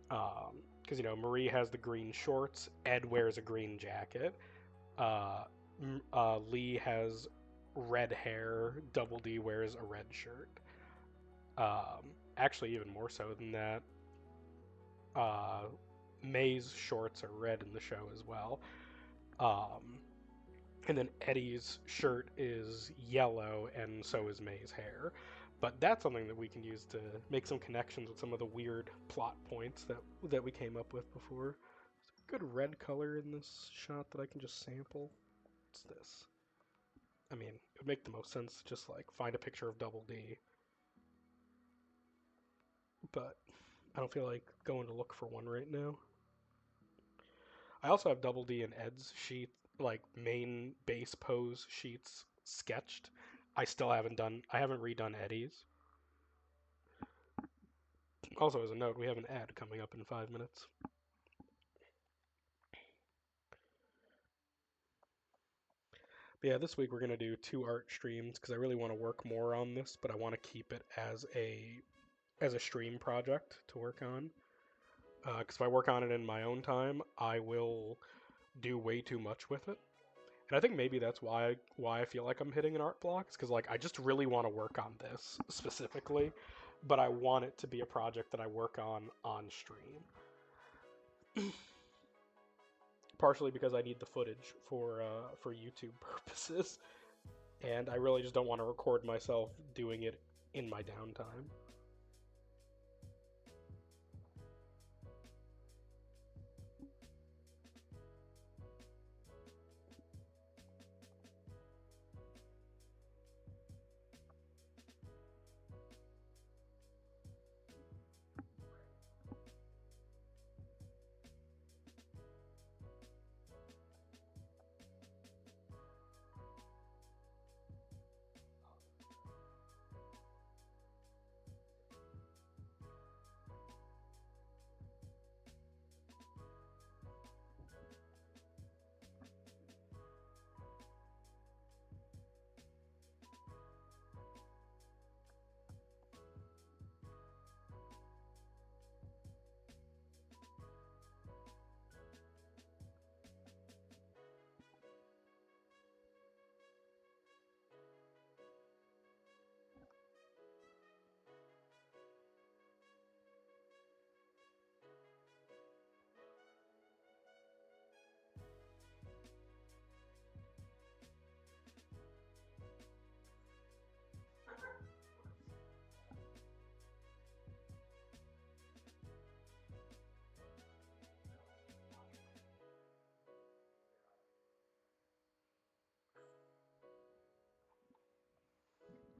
Because Marie has the green shorts, Ed wears a green jacket, uh, Lee has red hair, Double D wears a red shirt. Actually, even more so than that, uh, May's shorts are red in the show as well. Um, and then Eddy's shirt is yellow, and so is May's hair. But that's something that we can use to make some connections with some of the weird plot points that we came up with before. There's a good red color in this shot that I can just sample. What's this? I mean, it would make the most sense to just like find a picture of Double D, but I don't feel like going to look for one right now. I also have Double D and Ed's sheet, like main base pose sheets sketched. I haven't redone Eddy's. Also, as a note, we have an ad coming up in 5 minutes. But yeah, this week we're gonna do 2 art streams because I really want to work more on this, but I want to keep it as a stream project to work on. Because if I work on it in my own time, I will do way too much with it. And I think maybe that's why I feel like I'm hitting an art block, because like I just really want to work on this specifically, but I want it to be a project that I work on stream. Partially because I need the footage for YouTube purposes, and I really just don't want to record myself doing it in my downtime.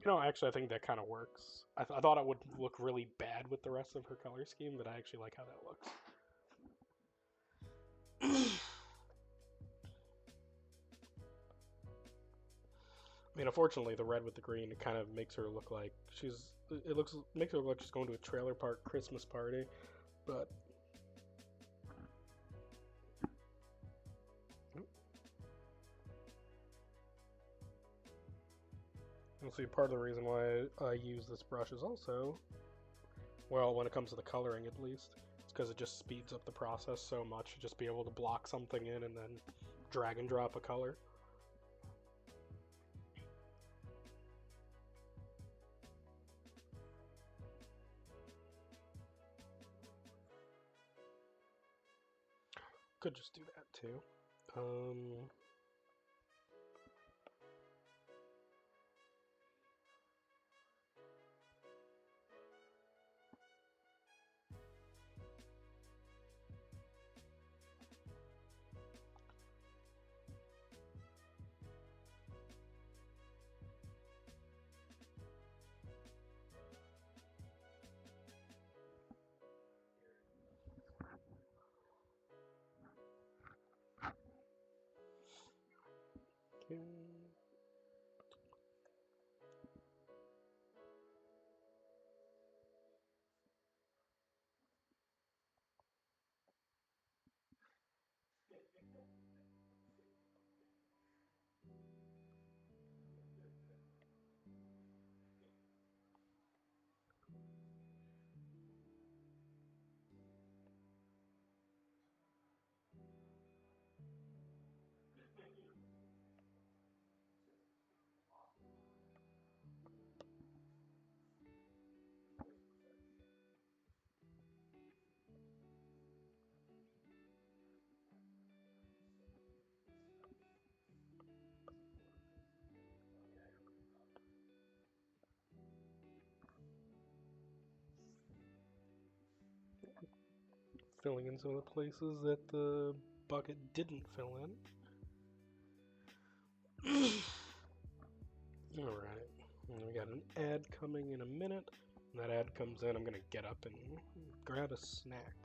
Actually, I think that kind of works. I thought it would look really bad with the rest of her color scheme, but I actually like how that looks. I mean, unfortunately, the red with the green it kind of makes her look like she's. It makes her look like she's going to a trailer park Christmas party, but. And see, part of the reason why I use this brush is also, well, when it comes to the coloring at least, it's because it just speeds up the process so much. Just be able to block something in and then drag and drop a color. Could just do that too. Okay. Filling in some of the places that the bucket didn't fill in. Alright, we got an ad coming in a minute. When that ad comes in, I'm going to get up and grab a snack.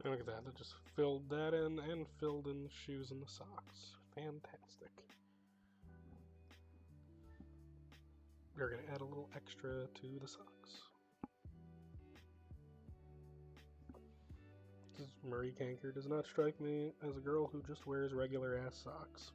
And look at that, I just filled that in and filled in the shoes and the socks. Fantastic. We're going to add a little extra to the socks. Marie Kanker does not strike me as a girl who just wears regular ass socks.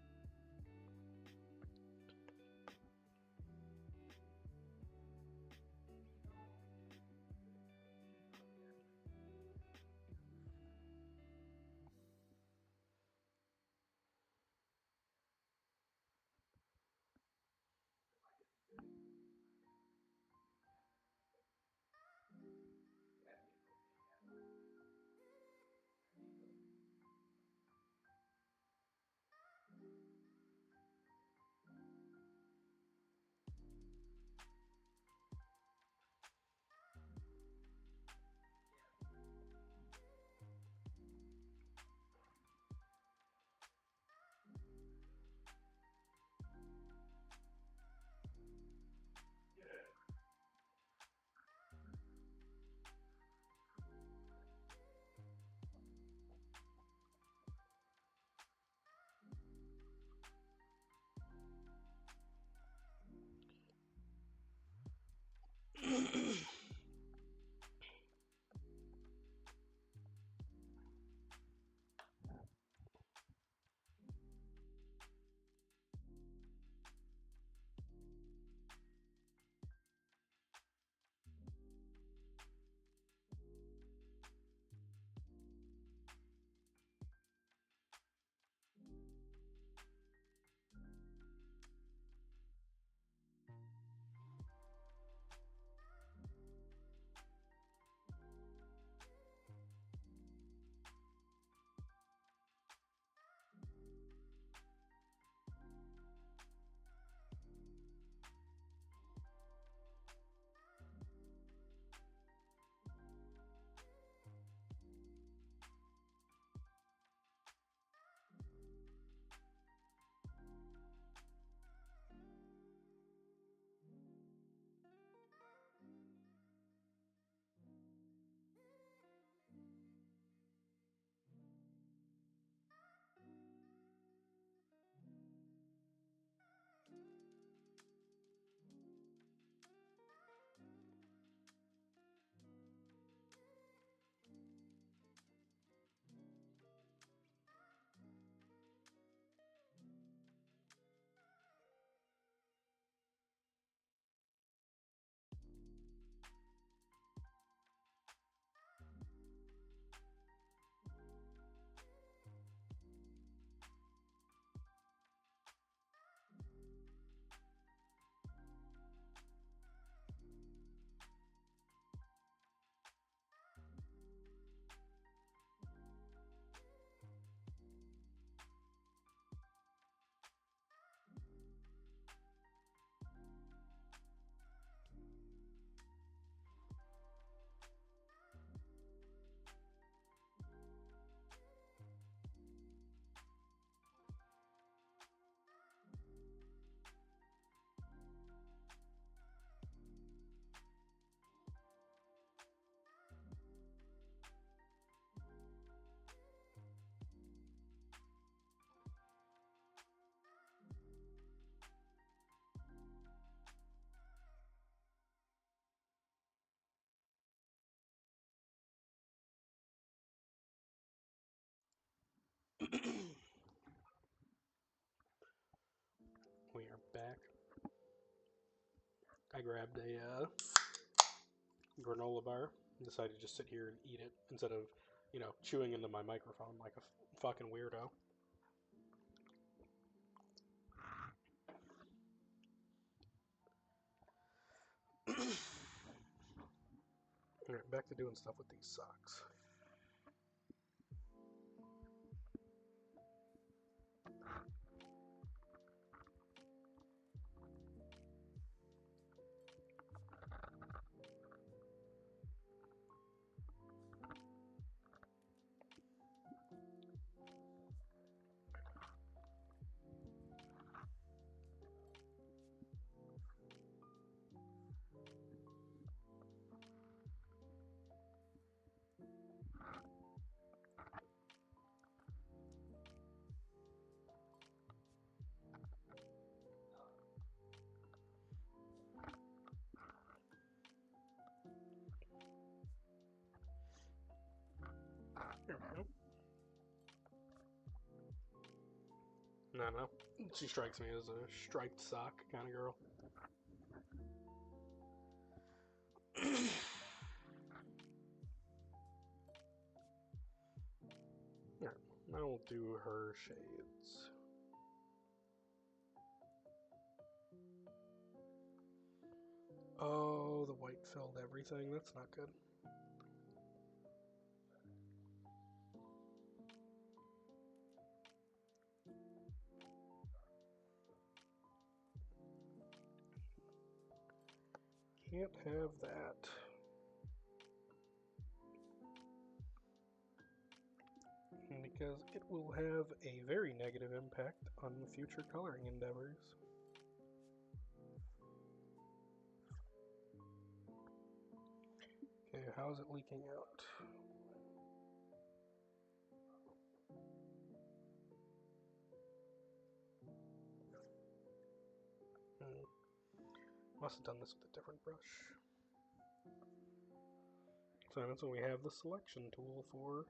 We are back. I grabbed a granola bar and decided to just sit here and eat it instead of, chewing into my microphone like a fucking weirdo. Alright, back to doing stuff with these socks. There we go. No. She strikes me as a striped sock kind of girl. Alright, I will do her shades. Oh, the white filled everything. That's not good. Can't have that. Because it will have a very negative impact on future coloring endeavors. Okay, how's it leaking out? Must have done this with a different brush. So that's what we have the selection tool for.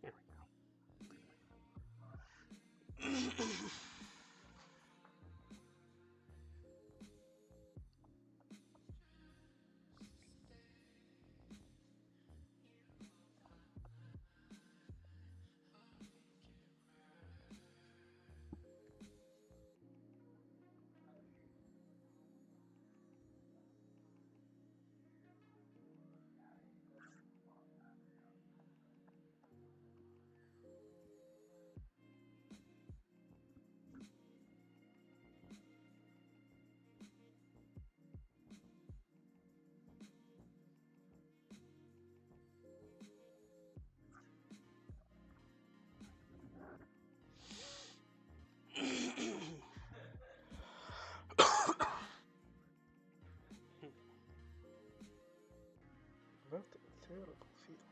There we go. That's a terrible feeling.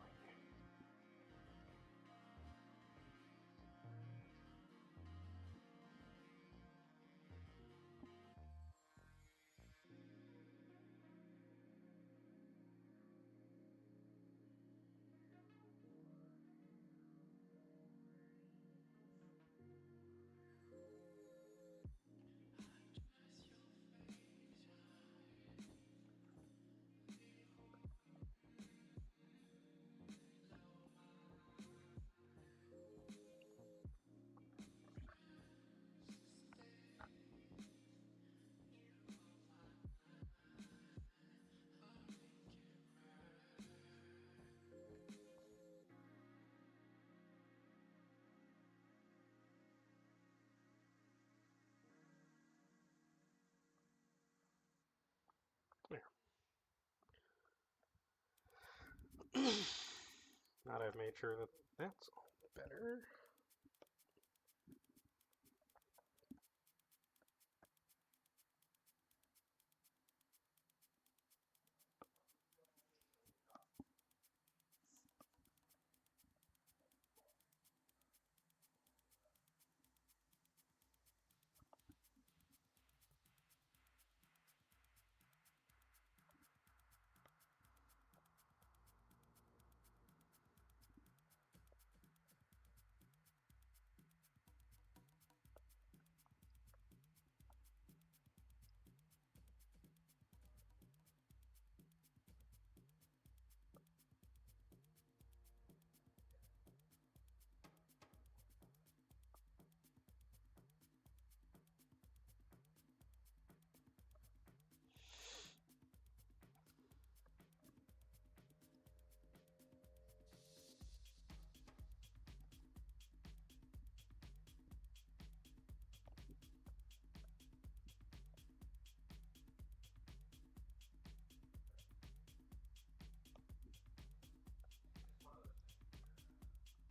Now that I've made sure that that's all better.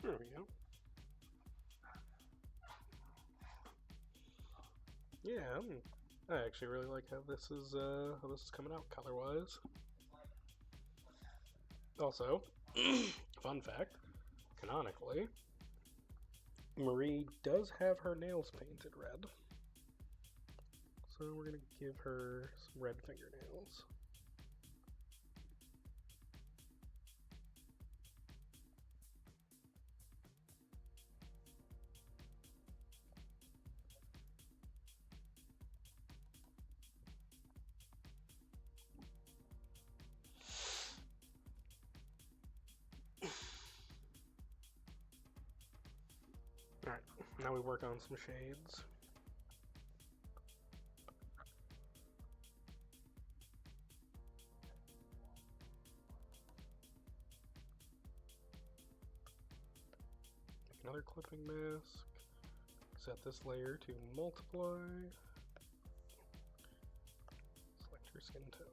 There we go. Yeah, I actually really like how this is coming out color-wise. Also, fun fact, canonically, Marie does have her nails painted red. So we're gonna give her some red fingernails. Alright, now we work on some shades. Make another clipping mask. Set this layer to multiply. Select your skin tone.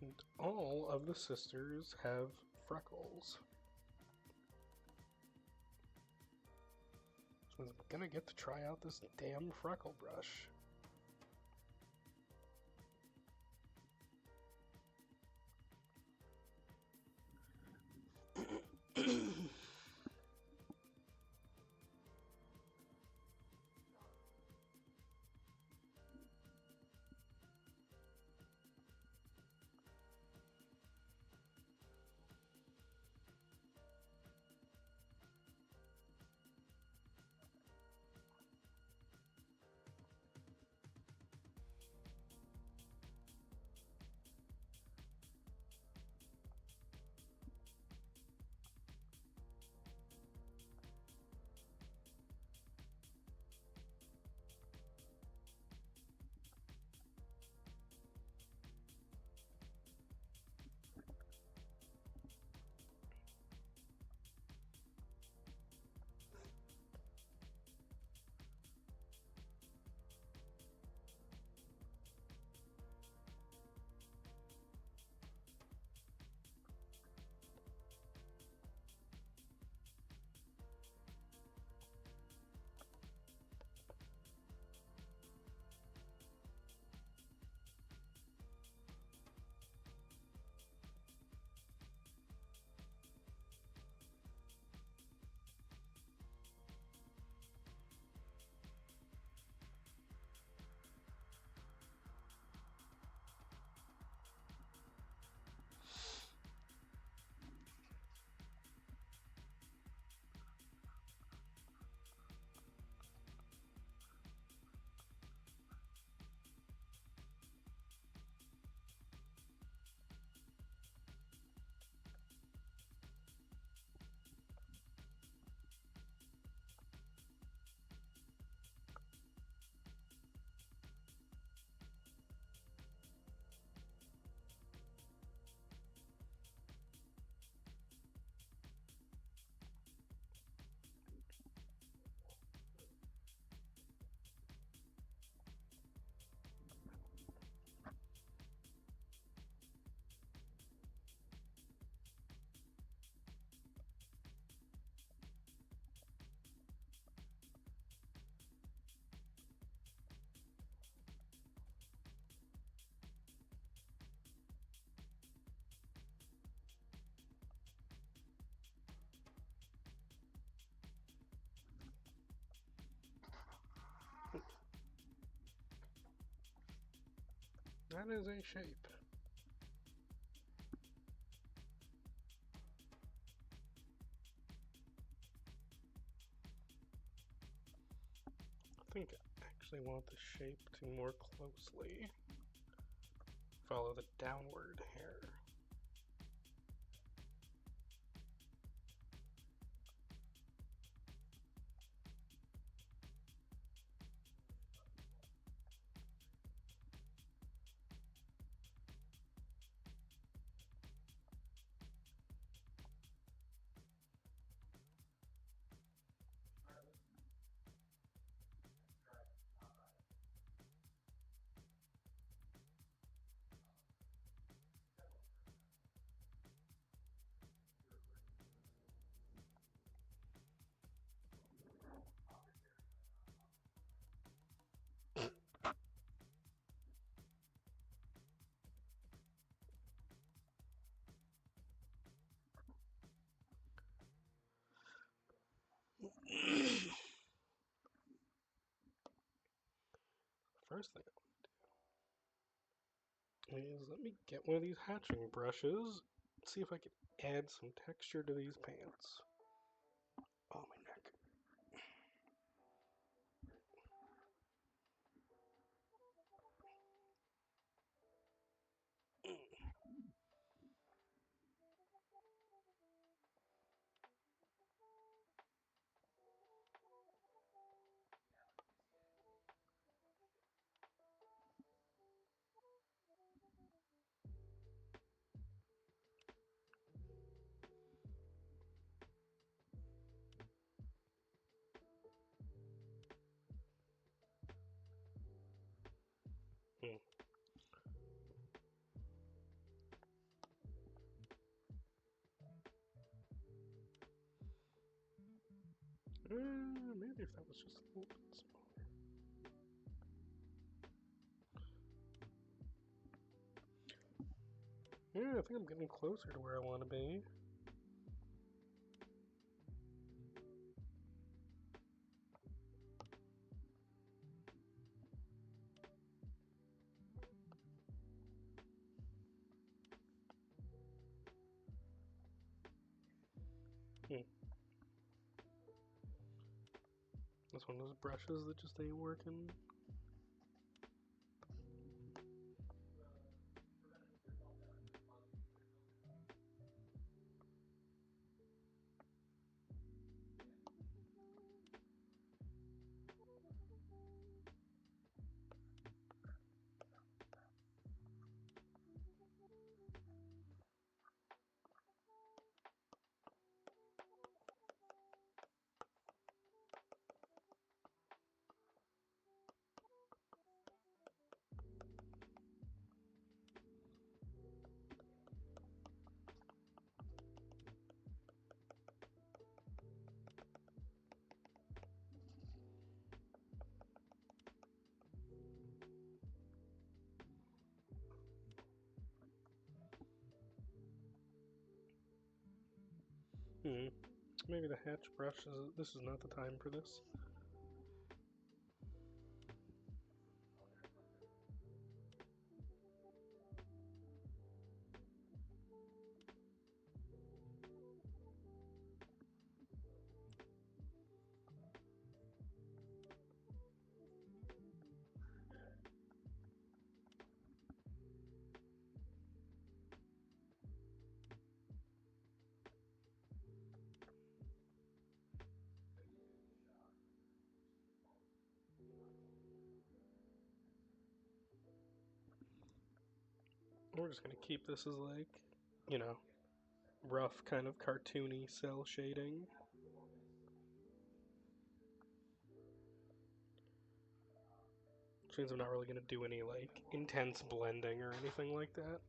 And all of the sisters have freckles. So I'm gonna get to try out this damn freckle brush. That is a shape. I think I actually want the shape to more closely follow the downward hair. First thing is let me get one of these hatching brushes, see if I can add some texture to these pants. Oh, my neck. Maybe if that was just a little bit smaller. Yeah, I think I'm getting closer to where I want to be. That's one of those brushes that just ain't working. Maybe the hatch brush this is not the time for this. We're just gonna keep this as like, you know, rough kind of cartoony cell shading. Which means I'm not really gonna do any like intense blending or anything like that.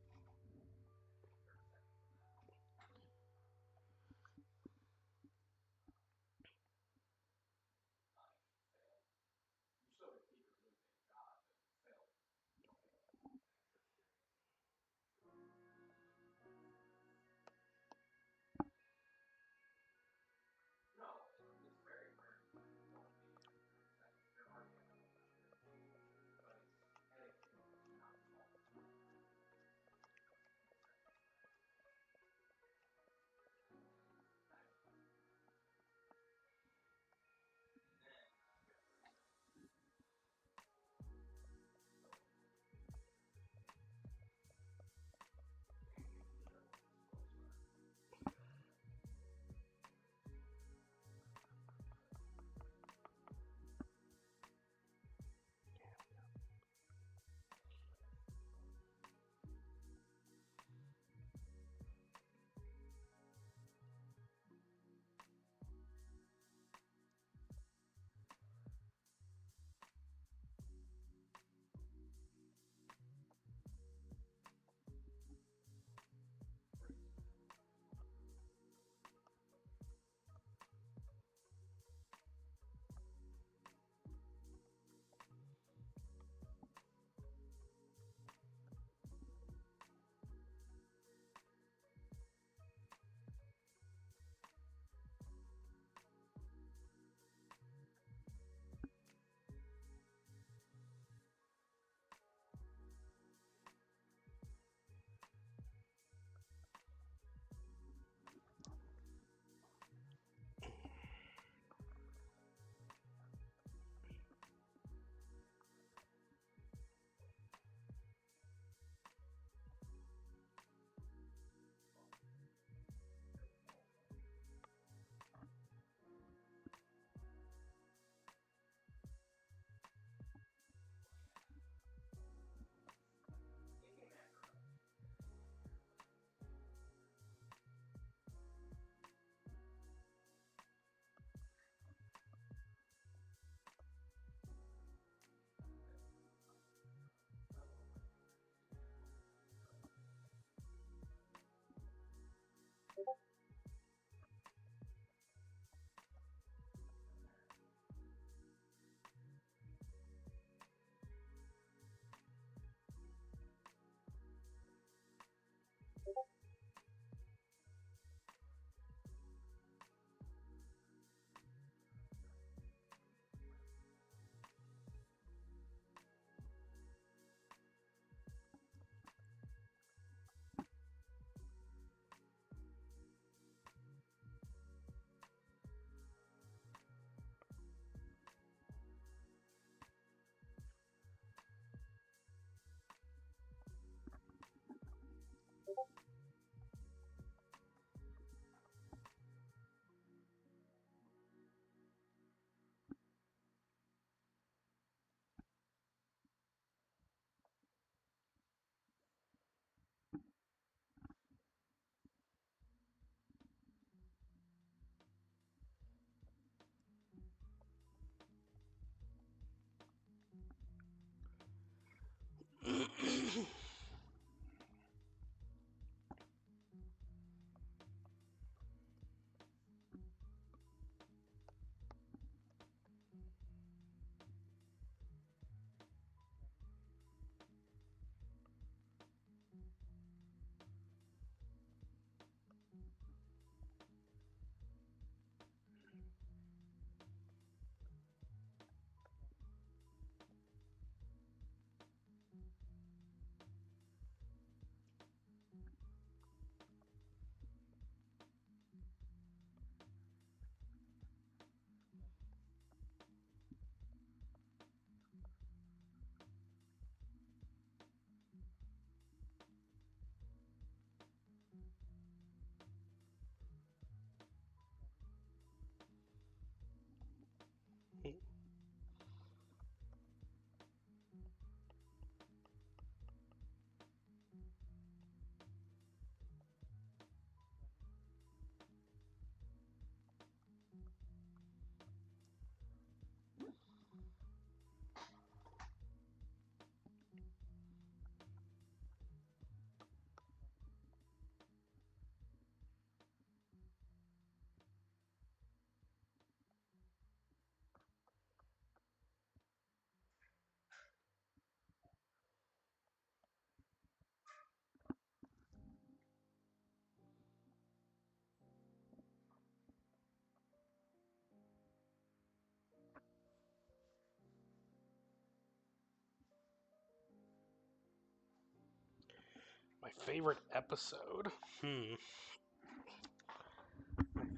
My favorite episode. My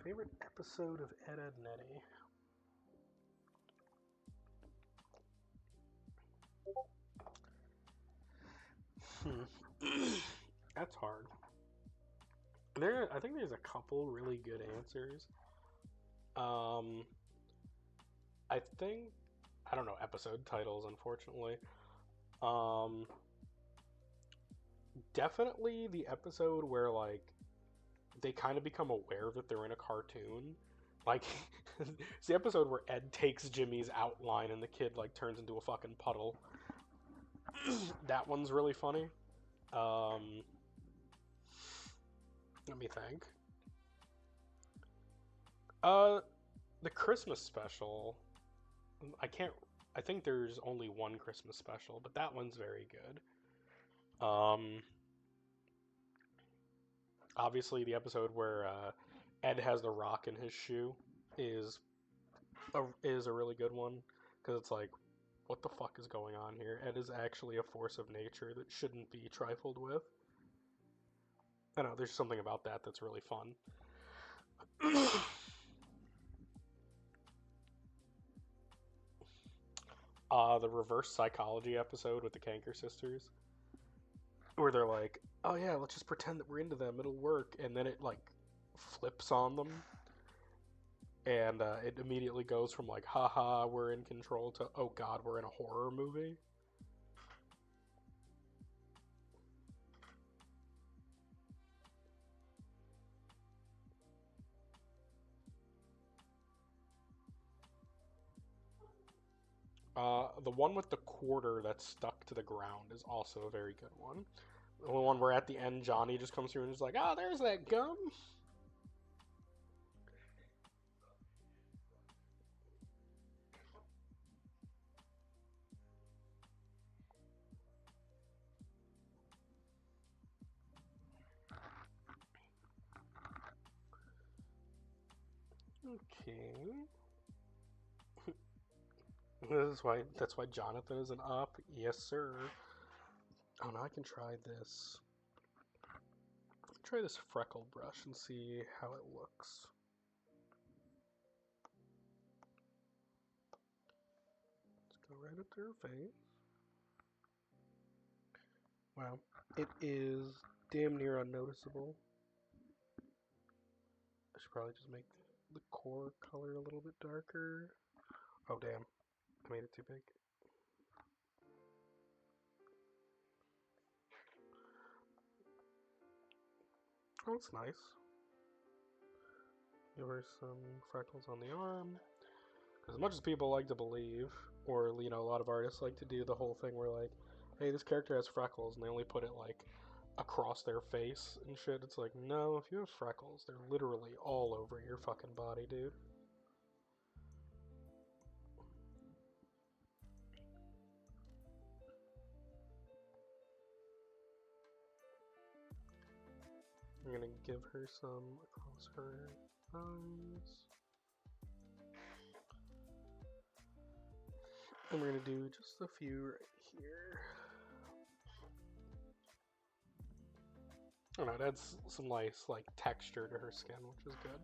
favorite episode of Ed, Edd n Eddy. That's hard. I think there's a couple really good answers. I think I don't know episode titles, unfortunately. Um, Definitely the episode where like they kind of become aware that they're in a cartoon. Like it's the episode where Ed takes Jimmy's outline and the kid like turns into a fucking puddle. That one's really funny. Um, Let me think. Uh, the Christmas special. I can't. I think there's only one Christmas special, but that one's very good. Obviously, the episode where Ed has the rock in his shoe is a really good one because it's like, what the fuck is going on here? Ed is actually a force of nature that shouldn't be trifled with. I don't know. There's something about that that's really fun. The reverse psychology episode with the Kanker sisters, where they're like, "Oh yeah, let's just pretend that we're into them. It'll work," and then it like flips on them, and it immediately goes from like, "Haha, we're in control," to "Oh God, we're in a horror movie." The one with the quarter that's stuck to the ground is also a very good one. The one where at the end Johnny just comes through and is like, "Ah, there's that gum." Okay. That's why Jonathan is an up. Yes, sir. Oh, now I can try this. Try this freckle brush and see how it looks. Let's go right up to her face. Wow, it is damn near unnoticeable. I should probably just make the core color a little bit darker. Oh damn, I made it too big. Oh, it's nice. Give her some freckles on the arm. As much as people like to believe, or a lot of artists like to do the whole thing where like, hey, this character has freckles, and they only put it like across their face and shit. It's like, no, if you have freckles, they're literally all over your fucking body, dude. I'm gonna give her some across her eyes. And we're gonna do just a few right here. I don't know, it adds some nice like texture to her skin, which is good.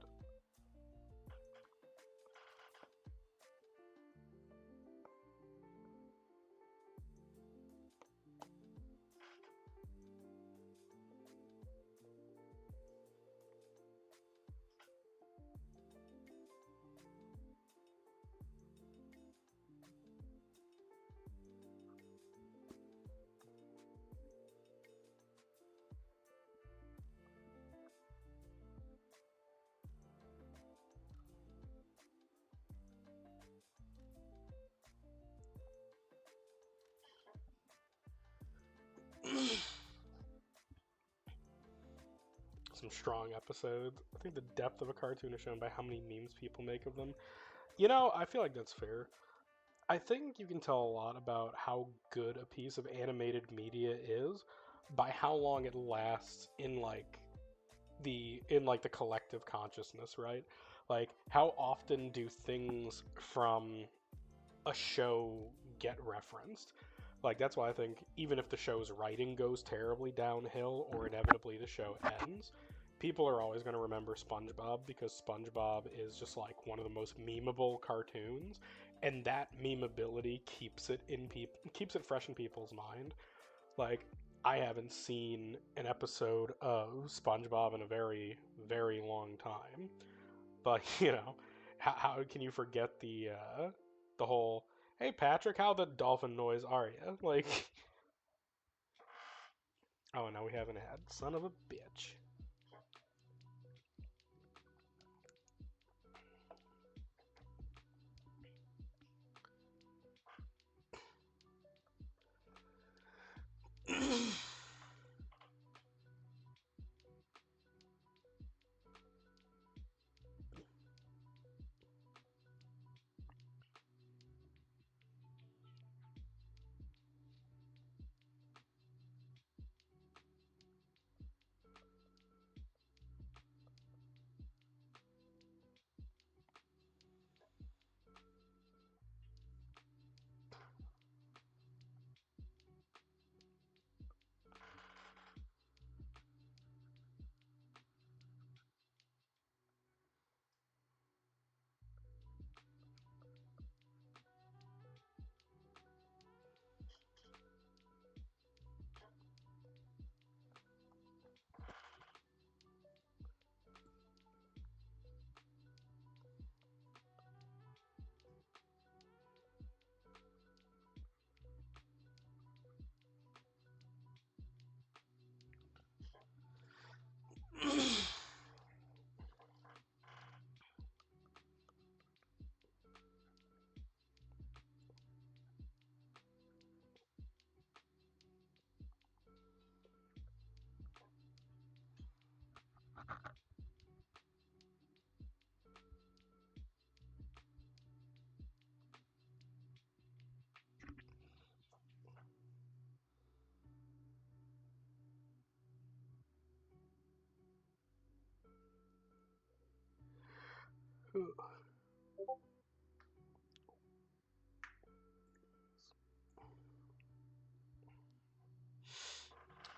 Some strong episodes. I think the depth of a cartoon is shown by how many memes people make of them. I feel like that's fair. I think you can tell a lot about how good a piece of animated media is by how long it lasts in the collective consciousness, right? Like how often do things from a show get referenced? Like, that's why I think even if the show's writing goes terribly downhill or inevitably the show ends, people are always going to remember SpongeBob because SpongeBob is just like one of the most memeable cartoons, and that memeability keeps it fresh in people's mind. Like, I haven't seen an episode of SpongeBob in a very, very long time, but how can you forget the whole "Hey Patrick, how the dolphin noise are you?" Like, oh no, we haven't had son of a bitch.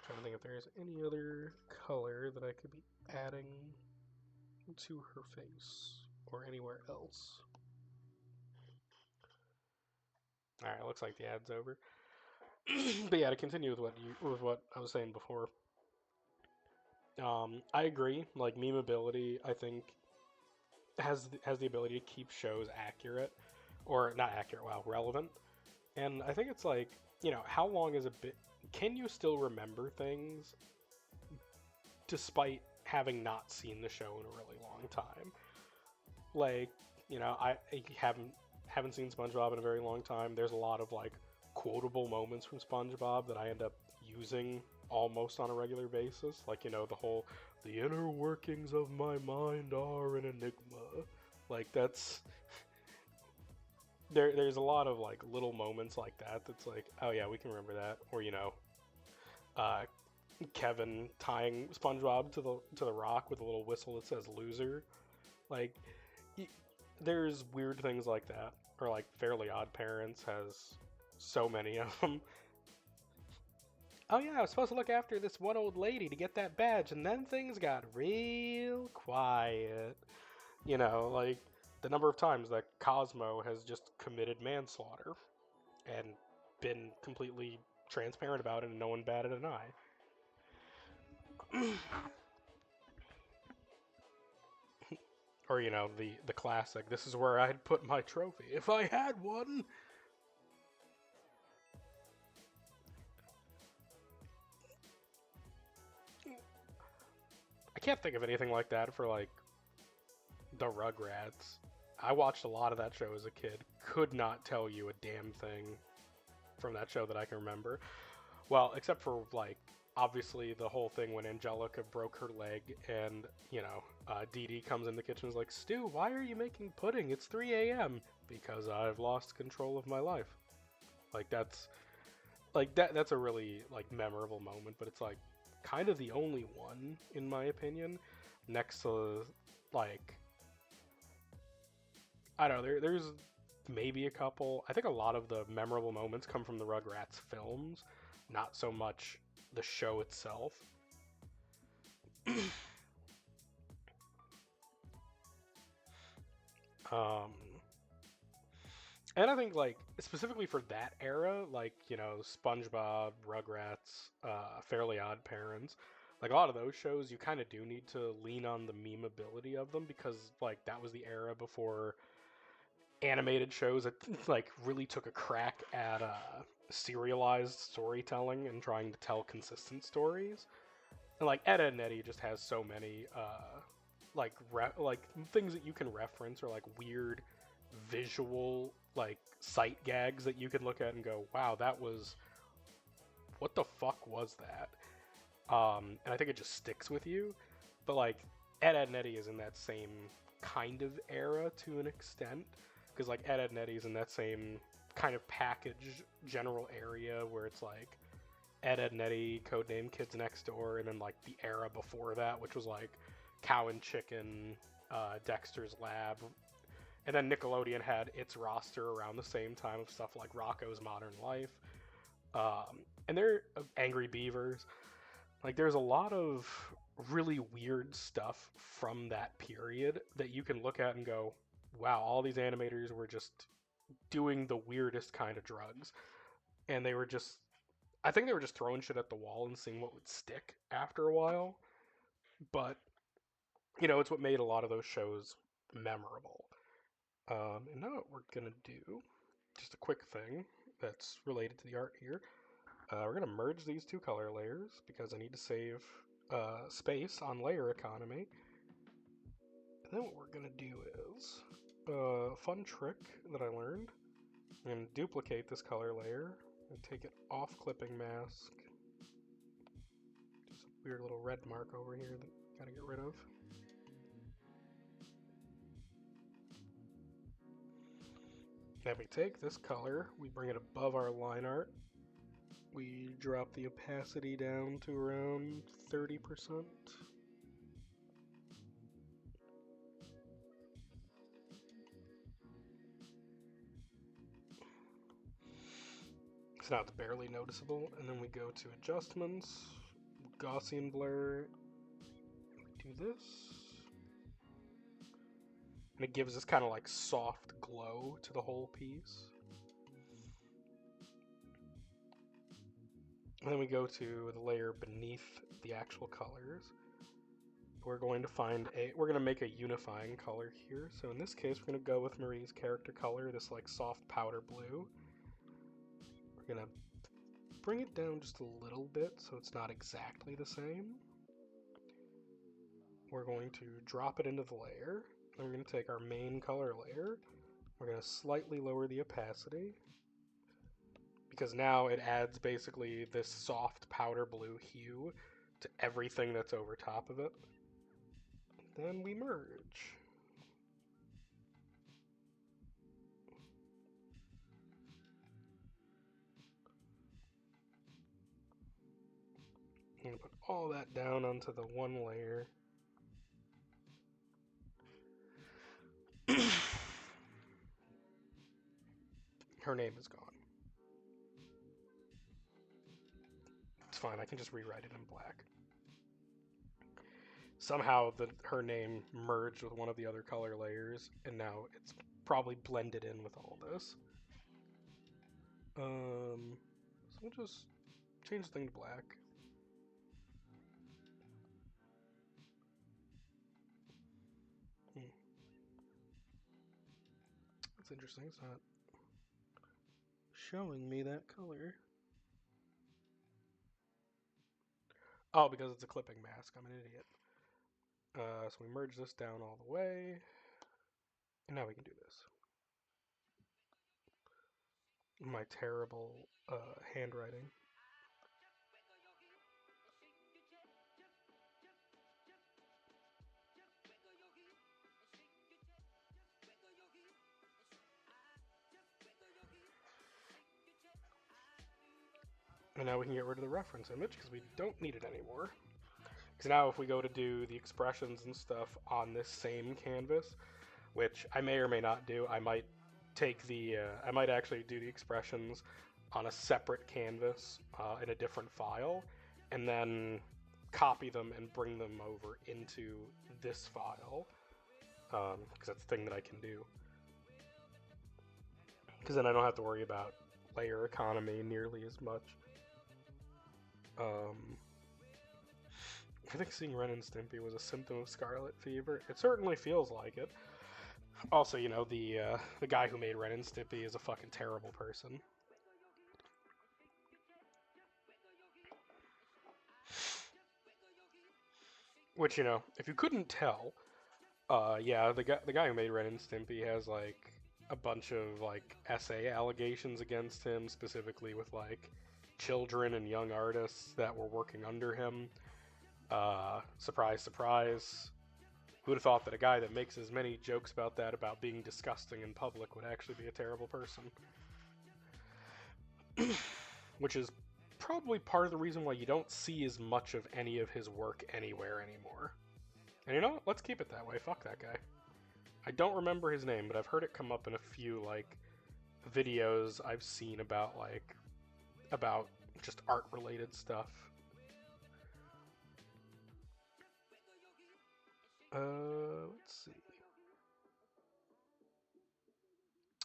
Trying to think if there's any other color that I could be adding to her face or anywhere else. All right, looks like the ad's over. But yeah, to continue with what I was saying before, I agree. Like, memeability, I think has the ability to keep shows accurate, or not accurate, wow, relevant. And I think it's like, how long is a bit? Can you still remember things despite having not seen the show in a really long time? Like, I haven't seen SpongeBob in a very long time. There's a lot of like quotable moments from SpongeBob that I end up using almost on a regular basis. Like, the inner workings of my mind are an enigma. Like, there's a lot of like little moments like that that's like, oh yeah, we can remember that. Or, uh, Kevin tying SpongeBob to the rock with a little whistle that says "loser." Like, there's weird things like that. Or like Fairly Odd Parents has so many of them. Oh yeah, I was supposed to look after this one old lady to get that badge, and then things got real quiet. Like the number of times that Cosmo has just committed manslaughter and been completely transparent about it, and no one batted an eye. Or the classic. This is where I'd put my trophy if I had one. I can't think of anything like that for like the Rugrats. I watched a lot of that show as a kid. Could not tell you a damn thing from that show that I can remember. Well, except for like obviously the whole thing when Angelica broke her leg and Dee Dee comes in the kitchen and is like, "Stu, why are you making pudding? It's 3 a.m." Because I've lost control of my life. Like that's a really like memorable moment, but it's like kind of the only one in my opinion. Next to like I don't know, there's maybe a couple. I think a lot of the memorable moments come from the Rugrats films, not so much the show itself. um, and I think like specifically for that era, like SpongeBob, Rugrats, Fairly Odd Parents, like a lot of those shows, you kind of do need to lean on the memeability of them because like that was the era before animated shows that like really took a crack at serialized storytelling and trying to tell consistent stories. And like Ed, and Eddy just has so many like things that you can reference or like weird visual like sight gags that you can look at and go, wow, that was what the fuck was that? And I think it just sticks with you. But like Ed, and Eddy is in that same kind of era to an extent because like Ed, and Eddy is in that same kind of package general area where it's like Ed, and Eddy, codename Kids Next Door, and then like the era before that, which was like Cow and Chicken, Dexter's Lab, and then Nickelodeon had its roster around the same time of stuff like Rocko's Modern Life, and they're Angry Beavers. Like there's a lot of really weird stuff from that period that you can look at and go, wow, all these animators were just doing the weirdest kind of drugs, and they were just I think they were just throwing shit at the wall and seeing what would stick after a while. But, it's what made a lot of those shows memorable. And now what we're going to do, just a quick thing that's related to the art here. We're going to merge these two color layers because I need to save space on layer economy. And then what we're going to do is a fun trick that I learned. I'm going to duplicate this color layer and take it off clipping mask. Just a weird little red mark over here that you gotta get rid of. Then we take this color, we bring it above our line art. We drop the opacity down to around 30%. So now it's barely noticeable, and then we go to adjustments, Gaussian blur, we do this, and it gives this kind of like soft glow to the whole piece. And then we go to the layer beneath the actual colors. We're going to make a unifying color here. So in this case, we're going to go with Marie's character color, this like soft powder blue. We're going to bring it down just a little bit so it's not exactly the same. We're going to drop it into the layer. Then we're going to take our main color layer. We're going to slightly lower the opacity because now it adds basically this soft powder blue hue to everything that's over top of it. Then we merge. I'm going to put all that down onto the one layer. Her name is gone. It's fine, I can just rewrite it in black. Somehow her name merged with one of the other color layers, and now it's probably blended in with all this. So we'll just change the thing to black. That's interesting, it's not showing me that color. Oh, because it's a clipping mask, I'm an idiot. So we merge this down all the way, and now we can do this. My terrible handwriting. And now we can get rid of the reference image because we don't need it anymore. Because now if we go to do the expressions and stuff on this same canvas, which I may or may not do, I might take the, I might actually do the expressions on a separate canvas in a different file, and then copy them and bring them over into this file, because that's the thing that I can do. Because then I don't have to worry about layer economy nearly as much. I think seeing Ren and Stimpy was a symptom of scarlet fever. It certainly feels like it. Also, you know, the guy who made Ren and Stimpy is a fucking terrible person. Which, you know, if you couldn't tell, yeah, the guy who made Ren and Stimpy has like a bunch of like essay allegations against him, specifically with like children and young artists that were working under him. Surprise, surprise. Who would have thought that a guy that makes as many jokes about that, about being disgusting in public, would actually be a terrible person? Which is probably part of the reason why you don't see as much of any of his work anywhere anymore. And you know what? Let's keep it that way. Fuck that guy. I don't remember his name, but I've heard it come up in a few, like, videos I've seen about, like, about just art-related stuff. Let's see.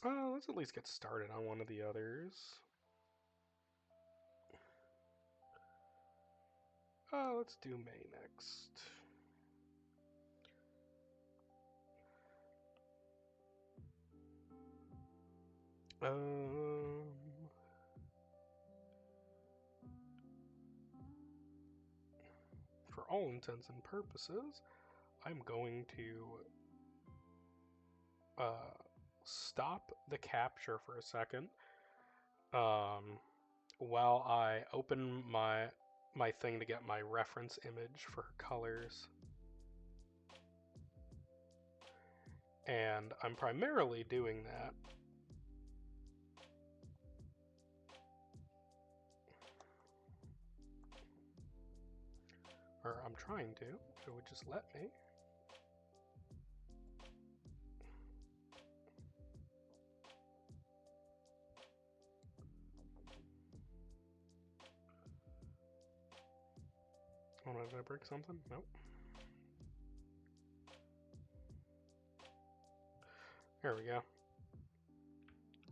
Let's at least get started on one of the others. Let's do May next. For all intents and purposes, I'm going to stop the capture for a second while I open my thing to get my reference image for colors. And I'm primarily doing that or I'm trying to, if it would just let me. Oh no, did I break something? Nope. There we go.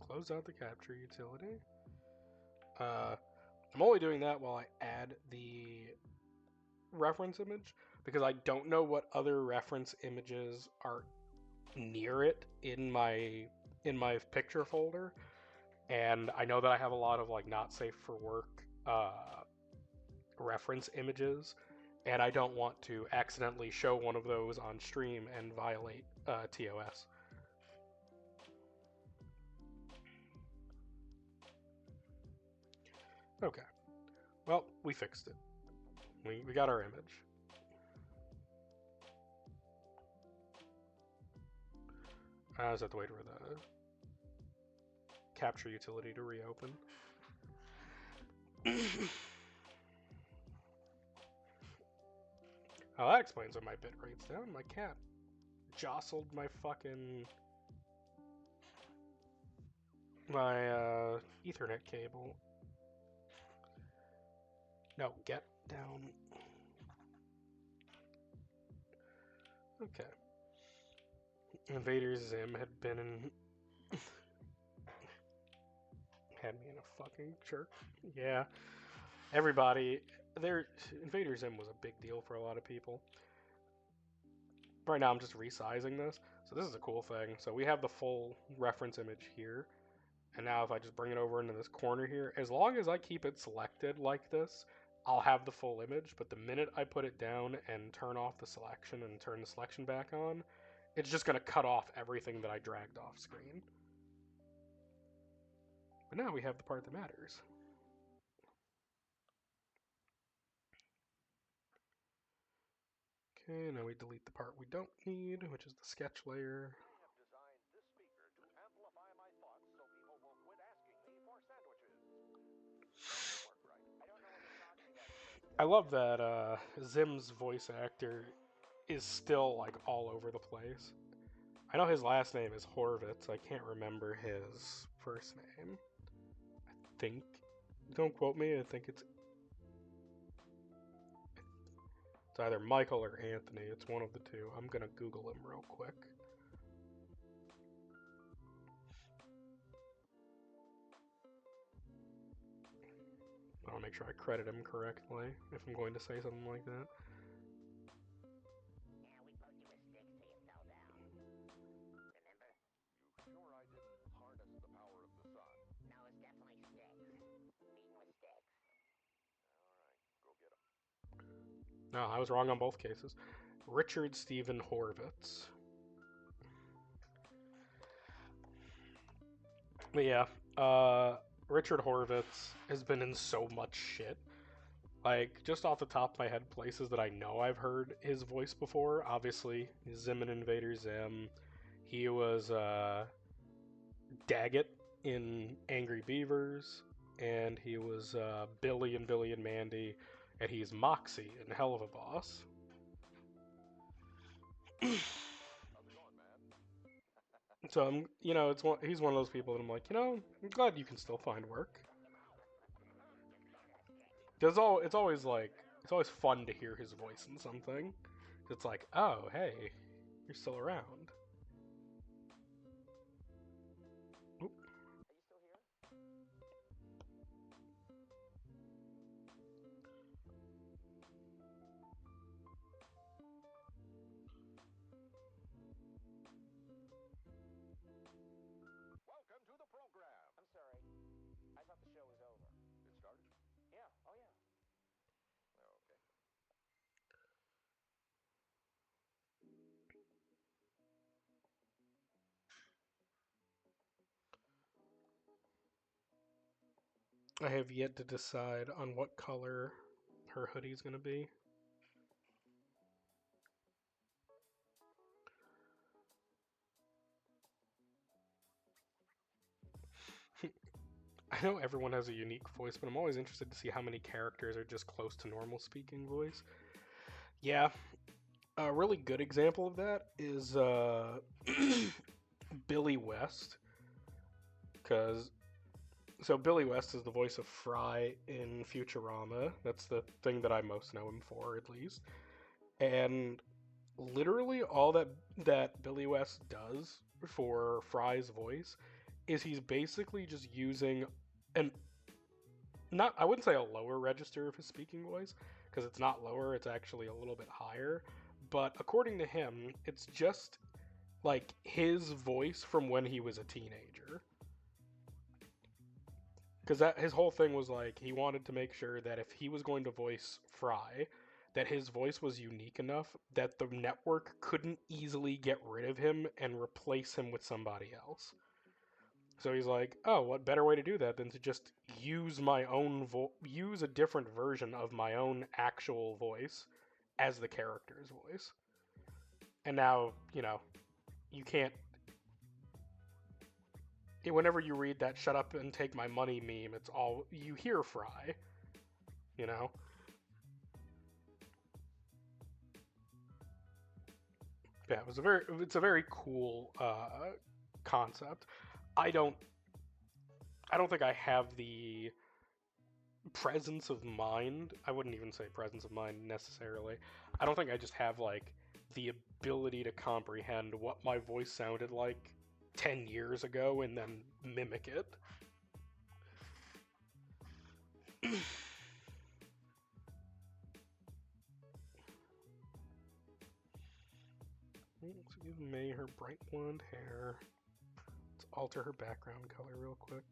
Close out the capture utility. I'm only doing that while I add the reference image, because I don't know what other reference images are near it in my picture folder, and I know that I have a lot of like not safe for work reference images, and I don't want to accidentally show one of those on stream and violate TOS. Okay, well, we fixed it. We got our image. I just have to wait for the capture utility to reopen. Oh, that explains why my bit rate's down. My cat jostled my fucking Ethernet cable. No, get down. Okay. Invader Zim had been in had me in a fucking jerk. Yeah. Everybody Invader Zim was a big deal for a lot of people. Right now I'm just resizing this. So this is a cool thing. So we have the full reference image here. And now if I just bring it over into this corner here, as long as I keep it selected like this, I'll have the full image. But the minute I put it down and turn off the selection and turn the selection back on, it's just going to cut off everything that I dragged off screen. But now we have the part that matters. Okay, now we delete the part we don't need, which is the sketch layer. I love that Zim's voice actor is still like all over the place. I know his last name is Horvitz. I can't remember his first name. I think. Don't quote me. I think it's either Michael or Anthony. It's one of the two. I'm gonna Google him real quick. I want to make sure I credit him correctly if I'm going to say something like that. No, I was wrong on both cases. Richard Stephen Horvitz. But yeah, Richard Horvitz has been in so much shit. Like, just off the top of my head, places that I know I've heard his voice before. Obviously, Zim and Invader Zim. He was Daggett in Angry Beavers. And he was Billy in Billy and Mandy. And he's Moxie in Hell of a Boss. So I'm, he's one of those people that I'm like, I'm glad you can still find work. It's always fun to hear his voice in something. It's like, oh hey, you're still around. Oop. I have yet to decide on what color her hoodie's gonna be. I know everyone has a unique voice, but I'm always interested to see how many characters are just close to normal speaking voice. Yeah, a really good example of that is Billy West, because Billy West is the voice of Fry in Futurama. That's the thing that I most know him for, at least. And literally all that Billy West does for Fry's voice is he's basically just using an not I wouldn't say a lower register of his speaking voice, because it's not lower, it's actually a little bit higher, but according to him, it's just like his voice from when he was a teenager. Because that his whole thing was like he wanted to make sure that if he was going to voice Fry, that his voice was unique enough that the network couldn't easily get rid of him and replace him with somebody else. So he's like, oh, what better way to do that than to just use my own use a different version of my own actual voice as the character's voice. And now, you can't. Whenever you read that "shut up and take my money" meme, it's all you hear Fry. You know. Yeah, it's a very cool concept. I don't I don't think I have the presence of mind. I wouldn't even say presence of mind necessarily. I don't think I just have like the ability to comprehend what my voice sounded like 10 years ago and then mimic it. Let's give May her bright blonde hair. Let's alter her background color real quick.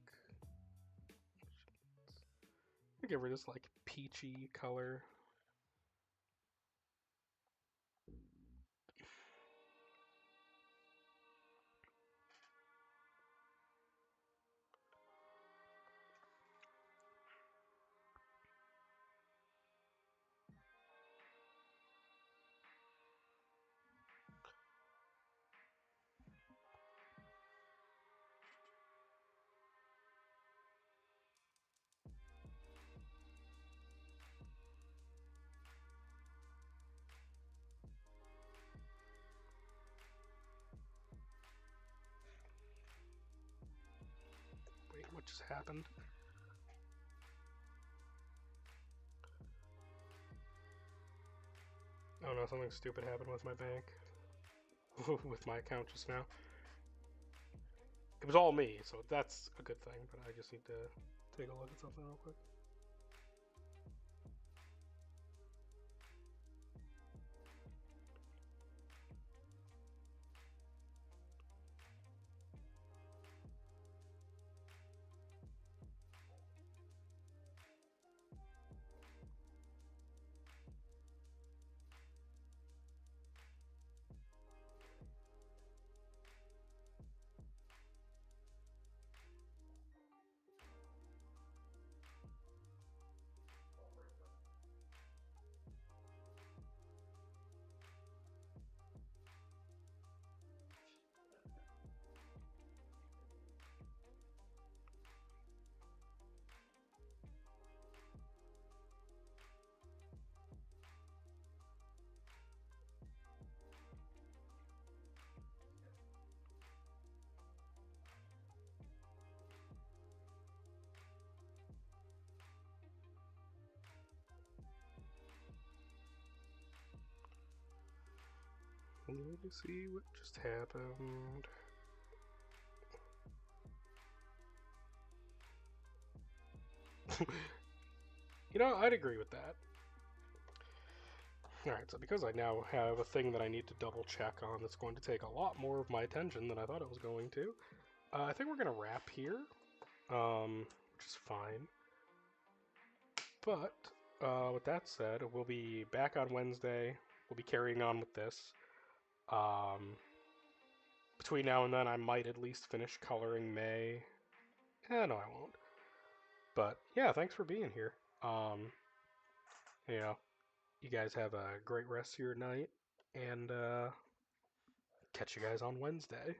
Let's give her this like peachy color. what just happened. Oh no, something stupid happened with my bank. With my account just now. It was all me, so that's a good thing, but I just need to take a look at something real quick. I need to see what just happened. You know, I'd agree with that. Alright, so because I now have a thing that I need to double check on that's going to take a lot more of my attention than I thought it was going to, I think we're going to wrap here, which is fine. But with that said, we'll be back on Wednesday. We'll be carrying on with this. Between now and then, I might at least finish coloring May. No, I won't. But yeah, thanks for being here. You know, you guys have a great rest of your night, and catch you guys on Wednesday.